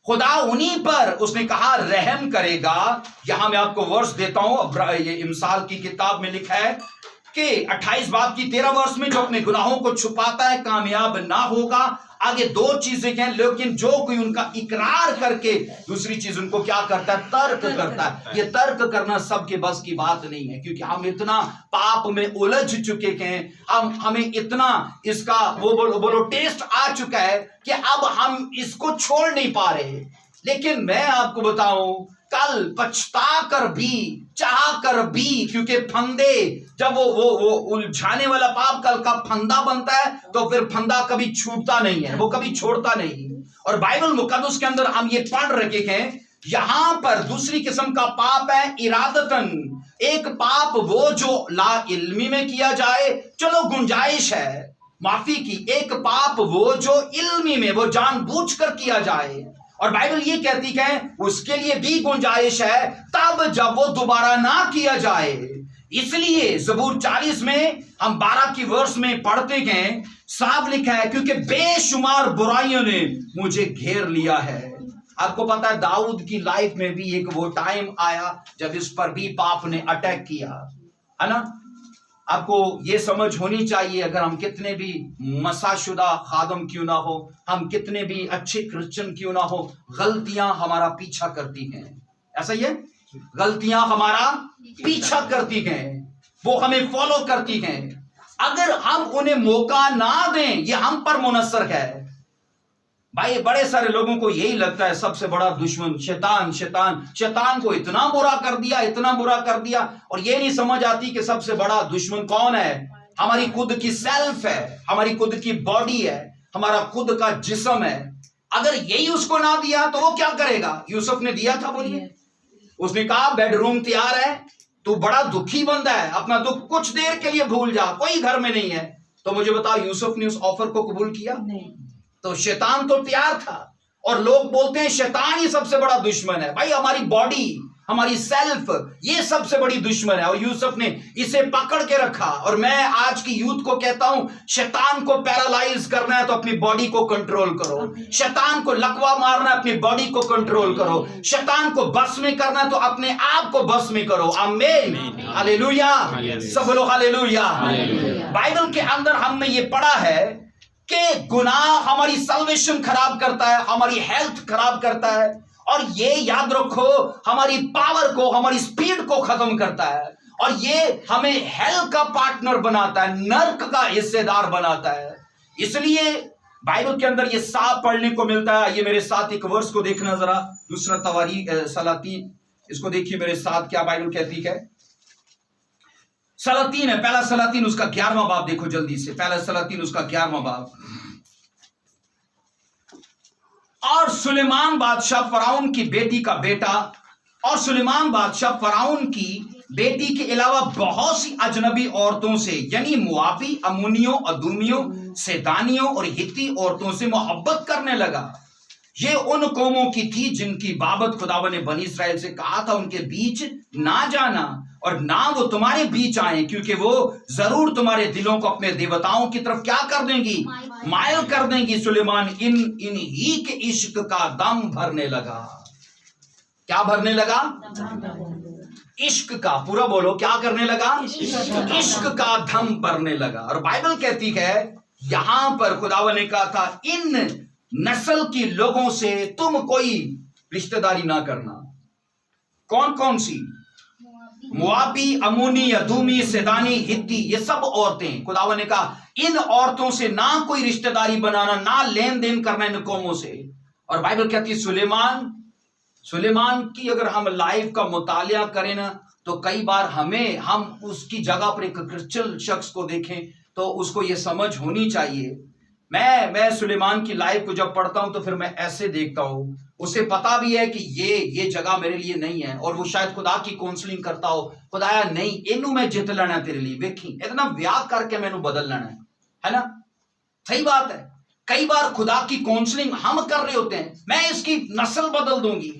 खुदा उन्हीं पर उसने कहा रहम करेगा। यहां मैं आपको वर्ष देता हूं, ये इमसाल की किताब में लिखा है कि 28 बाब की 13 वर्ष में, जो अपने गुनाहों को छुपाता है कामयाब ना होगा। आगे 2 चीजें हैं, लेकिन जो कोई उनका इकरार करके दूसरी चीज उनको क्या करता है? तर्क करता है। ये तर्क करना सबके बस की बात नहीं है, क्योंकि हम इतना पाप में उलझ चुके हैं, हमें इतना इसका वो बोलो टेस्ट आ चुका है कि अब हम इसको छोड़ नहीं पा रहे। लेकिन मैं आपको बताऊं, कल पछता कर भी, चाह कर भी, क्योंकि फंदे जब वो उलझाने वाला पाप कल का फंदा बनता है, तो फिर फंदा कभी छूटता नहीं है, वो कभी छोड़ता नहीं। और बाइबल मुकद्दस के अंदर हम ये पढ़ रखे हैं यहां पर दूसरी किस्म का पाप है इरादतन। एक पाप वो जो ला इल्मी में किया जाए, चलो गुंजाइश है माफी की। एक पाप वो जो इल्मी में, वो जानबूझकर किया जाए, और बाइबल ये कहती है उसके लिए भी गुंजाइश है तब जब वो दोबारा ना किया जाए। इसलिए ज़बूर 40 में हम 12 की वर्ष में पढ़ते हैं, साफ लिखा है क्योंकि बेशुमार बुराइयों ने मुझे घेर लिया है। आपको पता है दाऊद की लाइफ में भी एक वो टाइम आया जब इस पर भी पाप ने अटैक किया, है ना। आपको ये समझ होनी चाहिए, अगर हम कितने भी मसाशुदा खादम क्यों ना हो, हम कितने भी अच्छे क्रिश्चियन क्यों ना हो, गलतियां हमारा पीछा करती हैं। ऐसा ही है, गलतियां हमारा पीछा करती हैं, वो हमें फॉलो करती हैं। अगर हम उन्हें मौका ना दें, ये हम पर मुनस्सर है। भाई बड़े सारे लोगों को यही लगता है सबसे बड़ा दुश्मन शैतान, शैतान को इतना बुरा कर दिया, इतना बुरा कर दिया, और ये नहीं समझ आती कि सबसे बड़ा दुश्मन कौन है। हमारी खुद की सेल्फ है, हमारी खुद की बॉडी है, हमारा खुद का जिस्म है। अगर यही उसको ना दिया तो वो क्या करेगा। यूसुफ ने दिया था, बोलिए। उसने कहा बेडरूम तैयार है, तू बड़ा दुखी बंदा है, अपना दुख कुछ देर के लिए भूल जा, कोई घर में नहीं है। तो मुझे बताओ यूसुफ ने उस ऑफर को कबूल किया? नहीं। तो शैतान तो तैयार था, और लोग बोलते हैं शैतान ही सबसे बड़ा दुश्मन है। भाई हमारी बॉडी, हमारी सेल्फ, ये सबसे बड़ी दुश्मन है, और यूसुफ ने इसे पकड़ के रखा। और मैं आज की यूथ को कहता हूं, शैतान को पैरालाइज करना है तो अपनी बॉडी को कंट्रोल करो। शैतान को लकवा मारना है, अपनी बॉडी को कंट्रोल करो। शैतान को बस में करना है तो अपने आप को बस में करो। आमीन, हालेलुया, सब बोलो हालेलुया। बाइबल के अंदर हमने ये पढ़ा है कि गुनाह हमारी सल्वेशन खराब करता है, हमारी हेल्थ खराब करता है, और ये याद रखो हमारी पावर को, हमारी स्पीड को खत्म करता है, और ये हमें हेल का पार्टनर बनाता है, नर्क का हिस्सेदार बनाता है। इसलिए बाइबल के अंदर ये साफ पढ़ने को मिलता है। ये मेरे साथ एक वर्ष को देखना जरा, दूसरा तवारी सलातीन, इसको देखिए मेरे साथ, क्या बाइबल कहती है। सलातीन है, पहला सलातीन उसका 11वां बाब देखो जल्दी से, पहला सलातीन उसका 11वां बाब। और सुलेमान बादशाह फराउन की बेटी का बेटा, और सुलेमान बादशाह फराउन की बेटी के अलावा बहुत सी अजनबी औरतों से, यानी मुआबी, अमुनियों, अदूमियों, सेदानियों और हित्ती औरतों से मोहब्बत करने लगा। ये उन कौमों की थी जिनकी बाबत खुदावन ने बनी इस्राएल से कहा था उनके बीच ना जाना, और ना वो तुम्हारे बीच आए, क्योंकि वो जरूर तुम्हारे दिलों को अपने देवताओं की तरफ क्या कर देंगी, मायल कर देंगी। सुलेमान इन ही के इश्क का दम भरने लगा। क्या भरने लगा? इश्क का, पूरा बोलो, क्या करने लगा? इश्क का दम भरने लगा। और बाइबल कहती है यहां पर खुदावन ने कहा था इन नस्ल के लोगों से तुम कोई रिश्तेदारी ना करना। कौन कौन सी? मुआबी, अमूनी, अदूमी, सेदानी, हित्ती, ये सब औरतें। खुदावन ने कहा इन औरतों से ना कोई रिश्तेदारी बनाना, ना लेन देन करना इन कौमों से। और बाइबल कहती है सुलेमान की अगर हम लाइफ का मुतालिया करें ना, तो कई बार हम उसकी जगह पर एक क्रिश्चियन शख्स को देखें तो उसको ये समझ होनी चाहिए। मैं सुलेमान की लाइफ को जब पढ़ता हूं तो फिर मैं ऐसे देखता हूं, उसे पता भी है कि ये जगह मेरे लिए नहीं है, और वो शायद खुदा की काउंसलिंग करता हो, खुदाया नहीं इनू मैं जित लेना तेरे लिए, वेखी इतना ब्याह करके मैनू बदल लेना है ना। सही बात है, कई बार खुदा की काउंसलिंग हम कर रहे होते हैं, मैं इसकी नस्ल बदल दूंगी।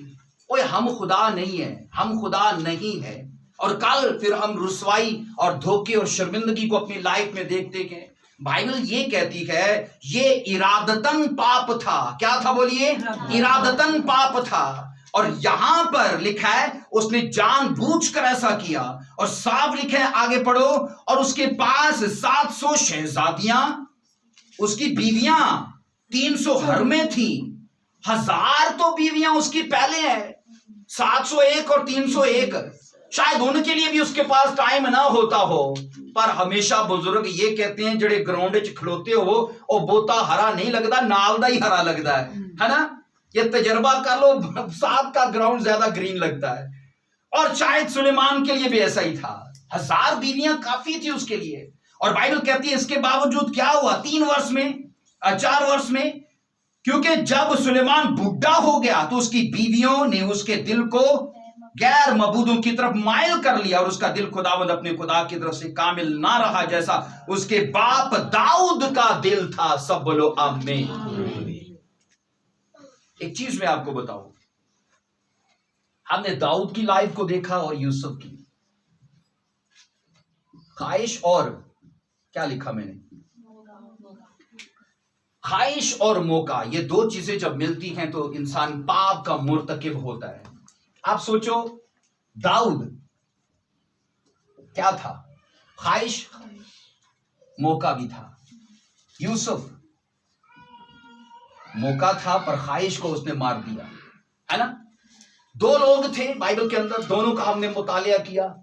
ओए हम खुदा नहीं है, हम खुदा नहीं है। और कल फिर हम रुसवाई और धोखे और शर्मिंदगी को अपनी लाइफ में देखते हैं। बाइबल ये कहती है ये इरादतन पाप था। क्या था बोलिए? इरादतन पाप था। और यहां पर लिखा है उसने जानबूझकर ऐसा किया, और साफ लिखा है, आगे पढ़ो, और उसके पास 700 शहजादियां, उसकी बीवियां 300 हरमें थी। 1000 तो बीवियां उसकी पहले है, 701 और 301, शायद उनके लिए भी उसके पास टाइम ना होता हो। पर हमेशा बुजुर्ग ये कहते हैं जड़े ग्राउंड च खलोते हो वो बोता हरा नहीं लगता, नाल दा ही हरा लगता है ना। ये तजर्बा कर लो, साथ का ग्राउंड ज्यादा ग्रीन लगता है। और शायद सुलेमान के लिए भी ऐसा ही था, 1000 बीवियां काफी थी उसके लिए। और बाइबल कहती है इसके बावजूद क्या हुआ, 3 वर्ष में 4 वर्ष में क्योंकि जब सुलेमान बुढ़ा हो गया तो उसकी बीवियों ने उसके दिल को गैर मबूदों की तरफ माइल कर लिया और उसका दिल खुदावंद अपने खुदा की तरफ से कामिल ना रहा, जैसा उसके बाप दाऊद का दिल था। सब बोलो आमीन। एक चीज मैं आपको बताऊं, हमने दाऊद की लाइफ को देखा और यूसुफ की। ख्वाहिश और क्या लिखा मैंने, ख्वाहिश और मौका, ये दो चीजें जब मिलती हैं तो इंसान पाप का मुर्तकिब होता है। आप सोचो, दाऊद क्या था, ख्वाहिश, मौका भी था। यूसुफ मौका था पर ख्वाहिश को उसने मार दिया, है ना। दो लोग थे बाइबल के अंदर, दोनों का हमने मुतालिया किया।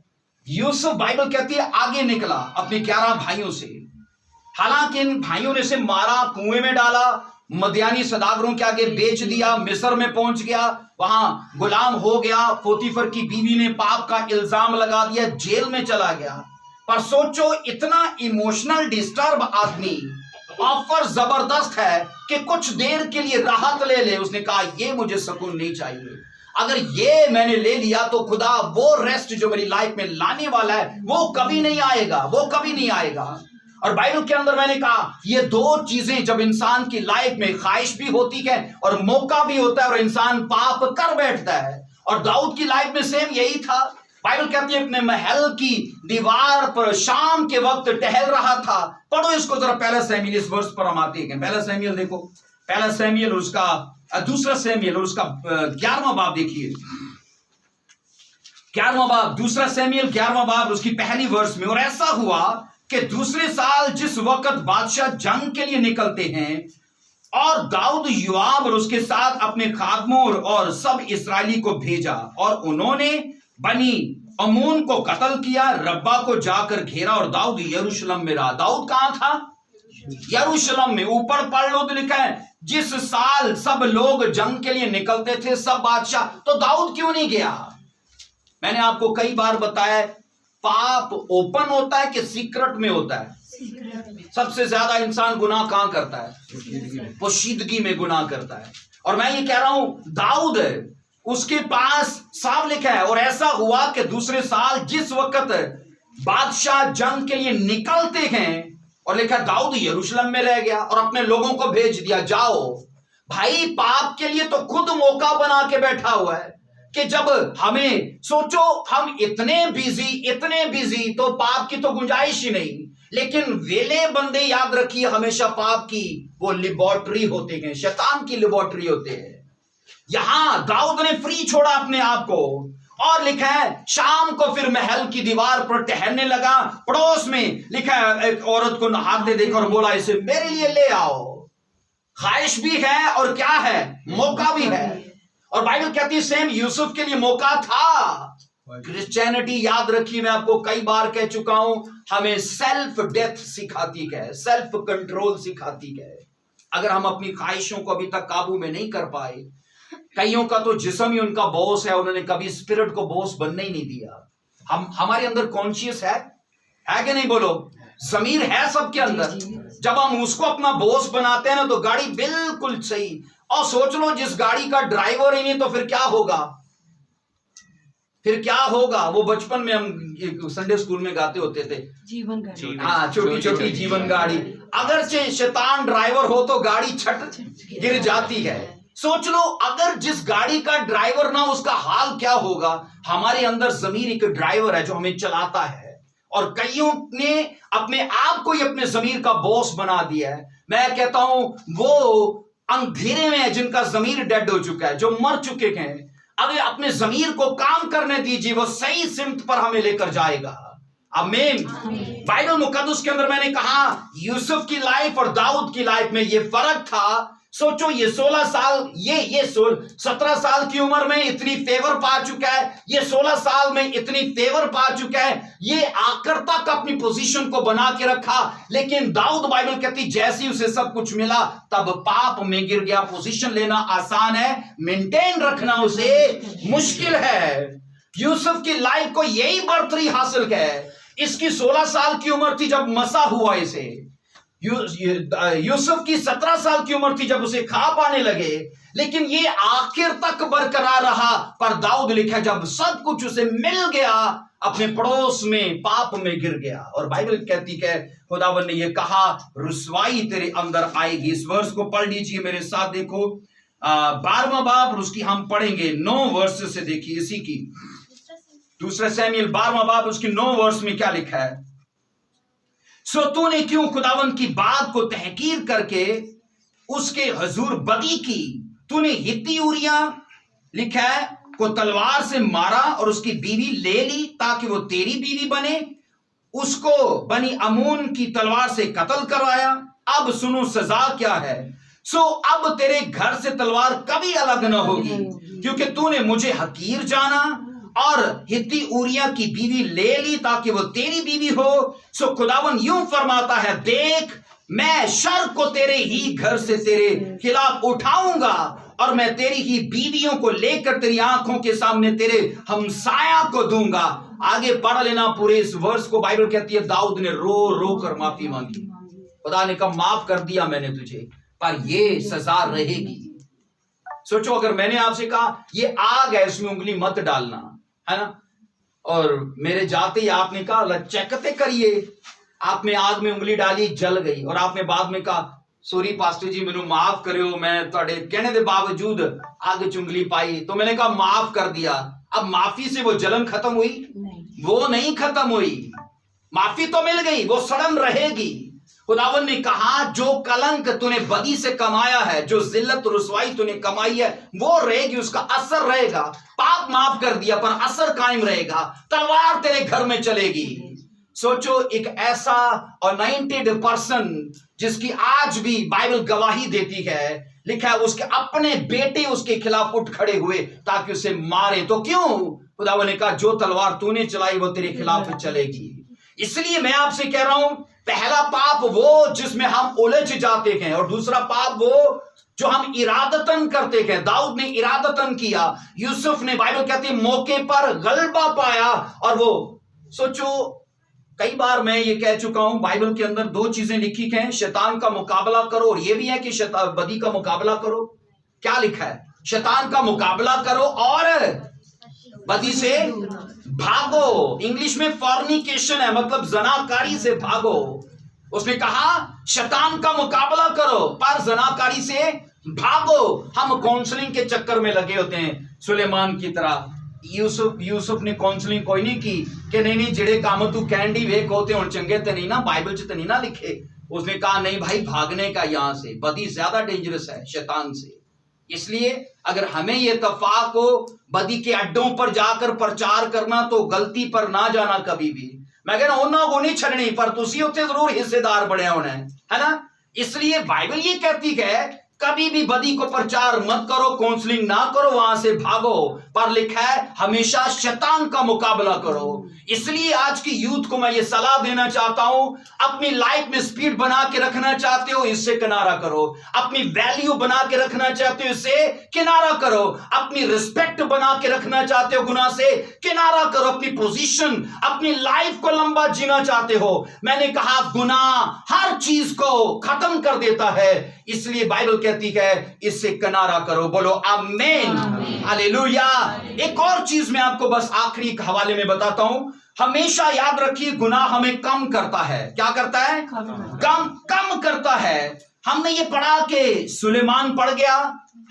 यूसुफ, बाइबल कहती है, आगे निकला अपने 11 भाइयों से। हालांकि इन भाइयों ने इसे मारा, कुएं में डाला, मदियानी सदागरों के आगे बेच दिया, मिस्र में पहुंच गया, वहां गुलाम हो गया। पोतीफर की बीवी ने पाप का इल्जाम लगा दिया, जेल में चला गया। पर सोचो, इतना इमोशनल डिस्टर्ब आदमी, ऑफर जबरदस्त है कि कुछ देर के लिए राहत ले ले। उसने कहा, ये मुझे सुकून नहीं चाहिए, अगर ये मैंने ले लिया तो खुदा वो रेस्ट जो मेरी लाइफ में लाने वाला है वो कभी नहीं आएगा, वो कभी नहीं आएगा। और बाइबल के अंदर मैंने कहा, ये दो चीजें जब इंसान की लाइफ में, ख्वाहिश भी होती है और मौका भी होता है, और इंसान पाप कर बैठता है। और दाऊद की लाइफ में सेम यही था। बाइबल कहती है, अपने महल की दीवार पर शाम के वक्त टहल रहा था। पढ़ो इसको जरा, पहला सैमुएल, इस वर्ष पर हम आते हैं। पहला सैमुएल देखो, पहला सैमुएल, उसका दूसरा सैमुएल और उसका 11वां बाब देखिए। 11वां बाब, दूसरा सैमुएल 11वां बाब, उसकी पहली वर्ष में। और ऐसा हुआ कि दूसरे साल जिस वक्त बादशाह जंग के लिए निकलते हैं, और दाऊद योआब और उसके साथ अपने खादमों और सब इस्राएली को भेजा, और उन्होंने बनी अमून को कत्ल किया, रब्बा को जाकर घेरा, और दाऊद यरूशलेम में रहा। दाऊद कहां था? यरूशलेम में। ऊपर पढ़ लो तो लिखा है, जिस साल सब लोग जंग के लिए निकलते थे, सब बादशाह। तो दाऊद क्यों नहीं गया? मैंने आपको कई बार बताया, पाप ओपन होता है कि सीक्रेट में होता है? सबसे ज्यादा इंसान गुनाह कहां करता है? पोशीदगी में गुनाह करता है। और मैं ये कह रहा हूं, दाऊद उसके पास साफ लिखा है, और ऐसा हुआ कि दूसरे साल जिस वक्त बादशाह जंग के लिए निकलते हैं, और लिखा दाऊद यरूशलेम में रह गया और अपने लोगों को भेज दिया, जाओ। भाई, पाप के लिए तो खुद मौका बना के बैठा हुआ है कि जब हमें, सोचो, हम इतने बिजी तो पाप की तो गुंजाइश ही नहीं। लेकिन वेले बंदे, याद रखिए, हमेशा पाप की वो लिबॉर्टरी होते हैं, शैतान की लिबॉर्टरी होते हैं। यहां दाऊद ने फ्री छोड़ा अपने आप को, और लिखा है शाम को फिर महल की दीवार पर टहलने लगा। पड़ोस में लिखा है, एक औरत को हाथ दे देखा और बोला, इसे मेरे लिए ले आओ। ख्वाहिश भी है और क्या है, मौका भी है। और बाइबल कहती है सेम यूसुफ के लिए मौका था। क्रिश्चियनिटी, याद रखिए, मैं आपको कई बार कह चुका हूं, हमें सेल्फ डेथ सिखाती है, सेल्फ कंट्रोल सिखाती है। अगर हम अपनी ख्वाहिशों को अभी तक काबू में नहीं कर पाए, कईयों का तो जिस्म ही उनका बॉस है, उन्होंने कभी स्पिरिट को बॉस बनने ही नहीं दिया। हमारे अंदर कॉन्शियस है कि नहीं? बोलो, ज़मीर है सबके अंदर। जब हम उसको अपना बॉस बनाते हैं ना, तो गाड़ी बिल्कुल सही। और सोच लो, जिस गाड़ी का ड्राइवर ही नहीं, तो फिर क्या होगा? फिर क्या होगा? वो बचपन में हम संडे स्कूल में गाते होते थे, जीवन गाड़ी। हाँ, छोटी छोटी जीवन गाड़ी। अगर शैतान ड्राइवर हो तो गाड़ी छट गिर जाती है। सोच लो, अगर जिस गाड़ी का ड्राइवर ना, उसका हाल क्या होगा? हमारे अंदर ज़मीर एक ड्राइवर है जो हमें चलाता है, और कईयों ने अपने आप को ही अपने ज़मीर का बॉस बना दिया है। मैं कहता हूं, वो अंधेरे में है जिनका ज़मीर डेड हो चुका है, जो मर चुके हैं। अगर अपने ज़मीर को काम करने दीजिए, वो सही सिमत पर हमें लेकर जाएगा। आमीन। बाइबल मुकद्दस के अंदर मैंने कहा, यूसुफ की लाइफ और दाऊद की लाइफ में ये फर्क था। सोचो, ये 16 साल, ये 17 साल की उम्र में इतनी फेवर पा चुका है, ये 16 साल में इतनी फेवर पा चुका है, ये आखिर तक अपनी पोजीशन को बना के रखा। लेकिन दाऊद, बाइबल कहती, जैसे उसे सब कुछ मिला तब पाप में गिर गया। पोजीशन लेना आसान है, मेंटेन रखना उसे मुश्किल है। यूसुफ की लाइफ को यही बढ़तरी हासिल है। इसकी 16 साल की उम्र थी जब मसा हुआ इसे। यूसुफ की 17 साल की उम्र थी जब उसे ख्वाब आने लगे, लेकिन ये आखिर तक बरकरार रहा। पर दाऊद लिखा जब सब कुछ उसे मिल गया, अपने पड़ोस में पाप में गिर गया। और बाइबल कहती है खुदावन ने ये कहा, रुसवाई तेरे अंदर आएगी। इस वर्ष को पढ़ लीजिए मेरे साथ, देखो 12वां बाब, उसकी हम पढ़ेंगे 9 वर्ष से। देखिए इसी की 2 शमूएल 12वां बाब, उसकी 9 वर्ष में क्या लिखा है। सो तूने क्यों खुदावन की बात को तहकीर करके उसके हुजूर बदी की। तूने हित्ती ऊरिया लिखा है को तलवार से मारा और उसकी बीवी ले ली ताकि वो तेरी बीवी बने। उसको बनी अमून की तलवार से कत्ल करवाया। अब सुनो सजा क्या है। सो अब तेरे घर से तलवार कभी अलग न होगी, क्योंकि तूने मुझे हकीर जाना और हित्ती ऊरिया की बीवी ले ली ताकि वो तेरी बीवी हो। सो खुदावन यूं फरमाता है, देख मैं शर को तेरे ही घर से तेरे खिलाफ उठाऊंगा और मैं तेरी ही बीवियों को लेकर तेरी आंखों के सामने तेरे हमसाया को दूंगा। आगे पढ़ लेना पूरे इस वर्ष को। बाइबल कहती है दाऊद ने रो रो कर माफी मांगी। खुदा ने कहा माफ कर दिया मैंने तुझे, पर ये सजा रहेगी। सोचो अगर मैंने आपसे कहा ये आग है इसमें उंगली मत डालना, है ना, और मेरे जाते ही आपने कहा चेकते करिए, आपने आग में उंगली डाली जल गई, और आपने बाद में कहा सॉरी पास्टर जी मैनू माफ करियो, मैं तुहाडे कहने के बावजूद आग च उंगली पाई, तो मैंने कहा माफ कर दिया। अब माफी से वो जलन खत्म हुई? वो नहीं खत्म हुई। माफी तो मिल गई, वो सड़न रहेगी। खुदावन ने कहा जो कलंक तूने बदी से कमाया है, जो जिल्लत रुसवाई तूने कमाई है, वो रहेगी, उसका असर रहेगा। पाप माफ कर दिया पर असर कायम रहेगा। तलवार तेरे घर में चलेगी। सोचो एक ऐसा अनॉइंटेड पर्सन जिसकी आज भी बाइबल गवाही देती है, लिखा है उसके अपने बेटे उसके खिलाफ उठ खड़े हुए ताकि उसे मारे। तो क्यों? खुदावन ने कहा जो तलवार तूने चलाई वो तेरे खिलाफ चलेगी। इसलिए मैं आपसे कह रहा हूं, पहला पाप वो जिसमें हम उलझ जाते हैं, और दूसरा पाप वो जो हम इरादतन करते हैं। दाऊद ने इरादतन किया, यूसुफ ने बाइबल कहती है मौके पर गलबा पाया। और वो सोचो, कई बार मैं ये कह चुका हूं बाइबल के अंदर 2 चीजें लिखी हैं, शैतान का मुकाबला करो, और ये भी है कि बदी का मुकाबला करो। क्या लिखा है? शैतान का मुकाबला करो और बदी से भागो। इंग्लिश में फॉर्निकेशन है, मतलब जनाकारी से भागो। उसने कहा शैतान का मुकाबला करो पर जनाकारी से भागो। हम काउंसलिंग के चक्कर में लगे होते हैं सुलेमान की तरह। यूसुफ ने काउंसलिंग कोई नहीं की कि नहीं जेड़े काम तू कहंडी वेख होते हुण चंगे ते नहीं ना, बाइबल च ते नहीं ना लिखे। उसने कहा नहीं भाई भागने का, यहां से बदी ज्यादा डेंजरस है शैतान से। इसलिए अगर हमें यह इत्तेफाक हो बदी के अड्डों पर जाकर प्रचार करना, तो गलती पर ना जाना कभी भी। मैं कहना उन्होंने को नहीं छड़नी, पर तुसी उत्थे जरूर हिस्सेदार बने होना है ना। इसलिए बाइबल ये कहती है कभी भी बदी को प्रचार मत करो, काउंसलिंग ना करो, वहां से भागो। पर लिखा है हमेशा शैतान का मुकाबला करो। इसलिए आज की यूथ को मैं ये सलाह देना चाहता हूं, अपनी लाइफ में स्पीड बना के रखना चाहते हो, इससे किनारा करो। अपनी वैल्यू बना के रखना चाहते हो, इससे किनारा करो। अपनी रिस्पेक्ट बना के रखना चाहते हो, गुनाह से किनारा करो। अपनी पोजीशन, अपनी लाइफ को लंबा जीना चाहते हो, मैंने कहा गुनाह हर चीज को खत्म कर देता है। इसलिए बाइबल कहती है इससे किनारा करो। बोलो आमीन, हालेलुया। एक और चीज मैं आपको बस आखिरी हवाले में बताता हूं। हमेशा याद रखिए गुनाह हमें कम करता है। क्या करता है? कम करता है। हमने ये पढ़ा कि सुलेमान पड़ गया,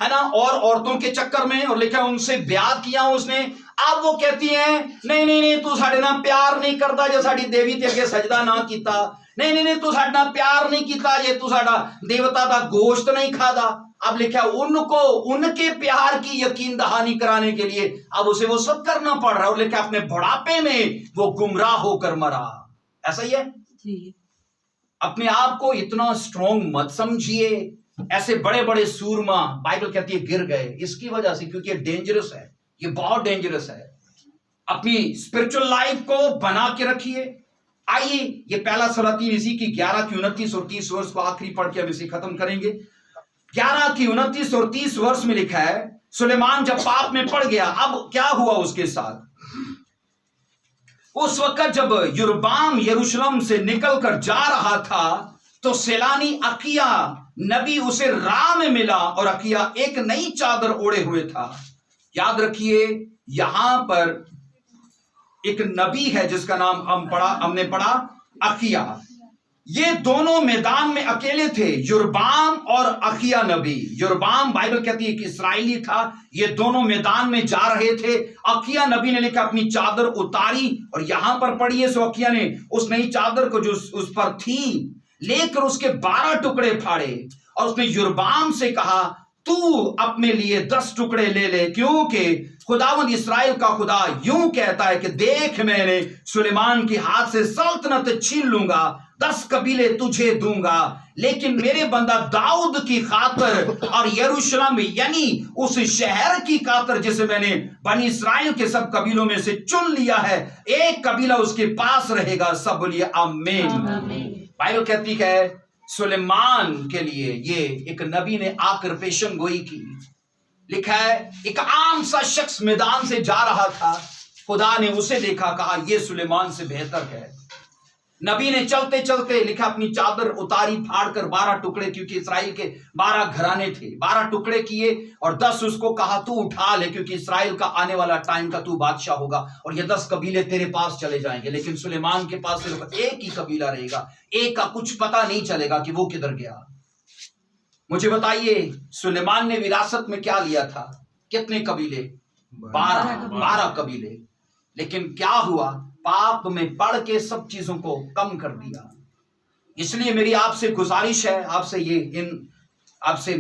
है ना, और औरतों के चक्कर में, और लिखा उनसे ब्याह किया उसने। अब वो कहती हैं नहीं नहीं नहीं तू साडे नाल प्यार नहीं करता जे साडी देवी ते अगे सजदा ना कीता। नहीं नहीं नहीं तू साडे नाल प्यार नहीं कीता जे तू साडा देवता दा गोश्त नहीं खाता। अब लिखा उनको उनके प्यार की यकीन दहानी कराने के लिए अब उसे वो सब करना पड़ रहा है। और लिखा अपने बुढ़ापे में वो गुमराह होकर मरा। ऐसा ही है जी। अपने आप को इतना स्ट्रॉन्ग मत समझिए। ऐसे बड़े बड़े सूरमा बाइबल कहती है गिर गए इसकी वजह से, क्योंकि ये डेंजरस है, ये बहुत डेंजरस है। अपनी स्पिरिचुअल लाइफ को बना के रखिए। आइए ये पहला सलातीन इसी की 11 की 29 और 30 वर्ष को आखिरी पढ़ के हम इसे खत्म करेंगे। 11 की 29 और 30 वर्ष में लिखा है सुलेमान जब पाप में पड़ गया, अब क्या हुआ उसके साथ। उस वक्त जब युरबाम यरूशलेम से निकलकर जा रहा था तो सैलानी अकिया नबी उसे राह में मिला और अकिया एक नई चादर ओढ़े हुए था। याद रखिए, यहां पर एक नबी है जिसका नाम हमने पढ़ा अकिया। ये दोनों मैदान में अकेले थे, योरबाम और अकिया नबी। योरबाम बाइबल कहती है कि इस्राएली था, ये दोनों मैदान में जा रहे थे। अकिया नबी ने लेकर अपनी चादर उतारी और यहां पर पढ़िए, सो अकिया ने उस नई चादर को जो उस पर थी लेकर उसके 12 टुकड़े फाड़े और उसने योरबाम से कहा, तू अपने लिए 10 टुकड़े ले ले, क्योंकि खुदावंद इस्राएल का खुदा यूं कहता है कि देख, मैंने सुलेमान के हाथ से सल्तनत छीन लूंगा, 10 कबीले तुझे दूंगा, लेकिन मेरे बंदा दाऊद की खातर और यरूशलेम यानी उस शहर की खातर जिसे मैंने बनी इस्राएल के सब कबीलों में से चुन लिया है, एक कबीला उसके पास रहेगा। सब बोलिए आमीन। बाइबल कहती है सुलेमान के लिए ये एक नबी ने आकर पेशन गोई की। लिखा है, एक आम सा शख्स मैदान से जा रहा था, खुदा ने उसे देखा, कहा ये सुलेमान से बेहतर है। नबी ने चलते चलते लिखा अपनी चादर उतारी, फाड़कर 12 टुकड़े, क्योंकि इस्राएल के 12 घराने थे, 12 टुकड़े किए और 10 उसको कहा तू उठा ले, क्योंकि इस्राएल का आने वाला टाइम का तू बादशाह होगा और ये 10 कबीले तेरे पास चले जाएंगे। लेकिन सुलेमान के पास सिर्फ एक ही कबीला रहेगा, एक का कुछ पता नहीं चलेगा कि वो किधर गया। मुझे बताइए, सुलेमान ने विरासत में क्या लिया था? कितने कबीले? 12 कबीले। लेकिन क्या हुआ? पाप में पड़ के सब चीजों को कम कर दिया। इसलिए मेरी आपसे गुजारिश है, आपसे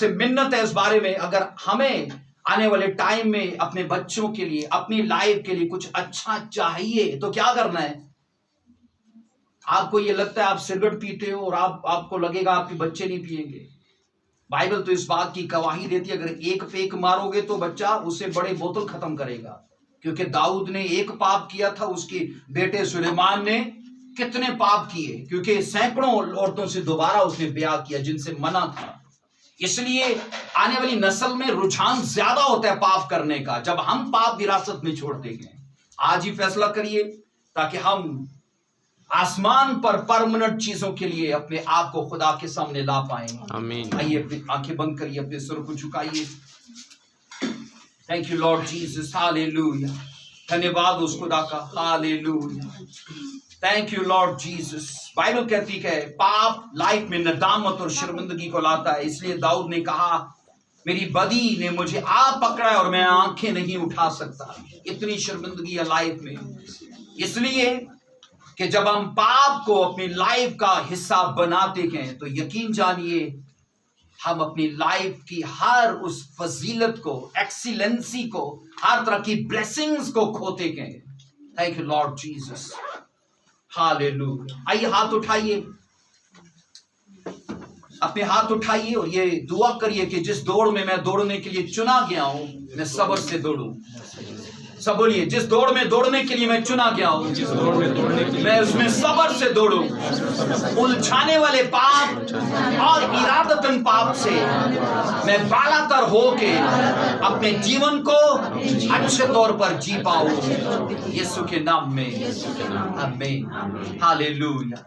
मिन्नत है इस बारे में, अगर हमें आने वाले टाइम में अपने बच्चों के लिए, अपनी लाइफ के लिए कुछ अच्छा चाहिए तो क्या करना है? आपको ये लगता है आप सिगरेट पीते हो और आपको लगेगा आपके बच्चे नहीं पिएंगे। बाइबल तो इस बात की गवाही देती है, अगर एक फेंक मारोगे तो बच्चा उससे बड़े बोतल खत्म करेगा। क्योंकि दाऊद ने एक पाप किया था, उसके बेटे सुलेमान ने कितने पाप किए, क्योंकि सैकड़ों औरतों से दोबारा उसने ब्याह किया जिनसे मना था। इसलिए आने वाली नस्ल में रुझान ज्यादा होता है पाप करने का, जब हम पाप विरासत में छोड़ देंगे। आज ही फैसला करिए ताकि हम आसमान पर परमानेंट चीजों के लिए अपने आप को खुदा के सामने ला पाए। आमीन। आइए अपनी आंखें बंद करिए, अपने सिर को झुकाइए। Thank you lord Jesus, hallelujah. धन्यवाद उस खुदा का, hallelujah. Thank you lord Jesus. Bible कहती है पाप लाइफ में नदामत और शर्मिंदगी को लाता है। इसलिए दाऊद ने कहा, मेरी बदी ने मुझे आप पकड़ा है और मैं आंखें नहीं उठा सकता। इतनी शर्मिंदगी है लाइफ में। इसलिए कि जब हम पाप को अपनी लाइफ का हिस्सा बनाते हैं तो यकीन जानिए हम अपनी लाइफ की हर उस फजीलत को, एक्सीलेंसी को, हर तरह की ब्लेसिंग्स को खोते गए। Thank you lord Jesus, hallelujah. आइए हाथ उठाइए, अपने हाथ उठाइए और ये दुआ करिए कि जिस दौड़ में मैं दौड़ने के लिए चुना गया हूं, मैं सब्र से दौड़ूं। सब बोलिए, जिस दौड़ में दौड़ने के लिए मैं चुना गया हूं, मैं उसमें सब्र से दौड़ूं। उलझाने वाले पाप और इरादतन पाप से मैं बालातर होके अपने जीवन को अच्छे तौर पर जी पाऊं, यीशु के नाम में, आमीन, हालेलुया।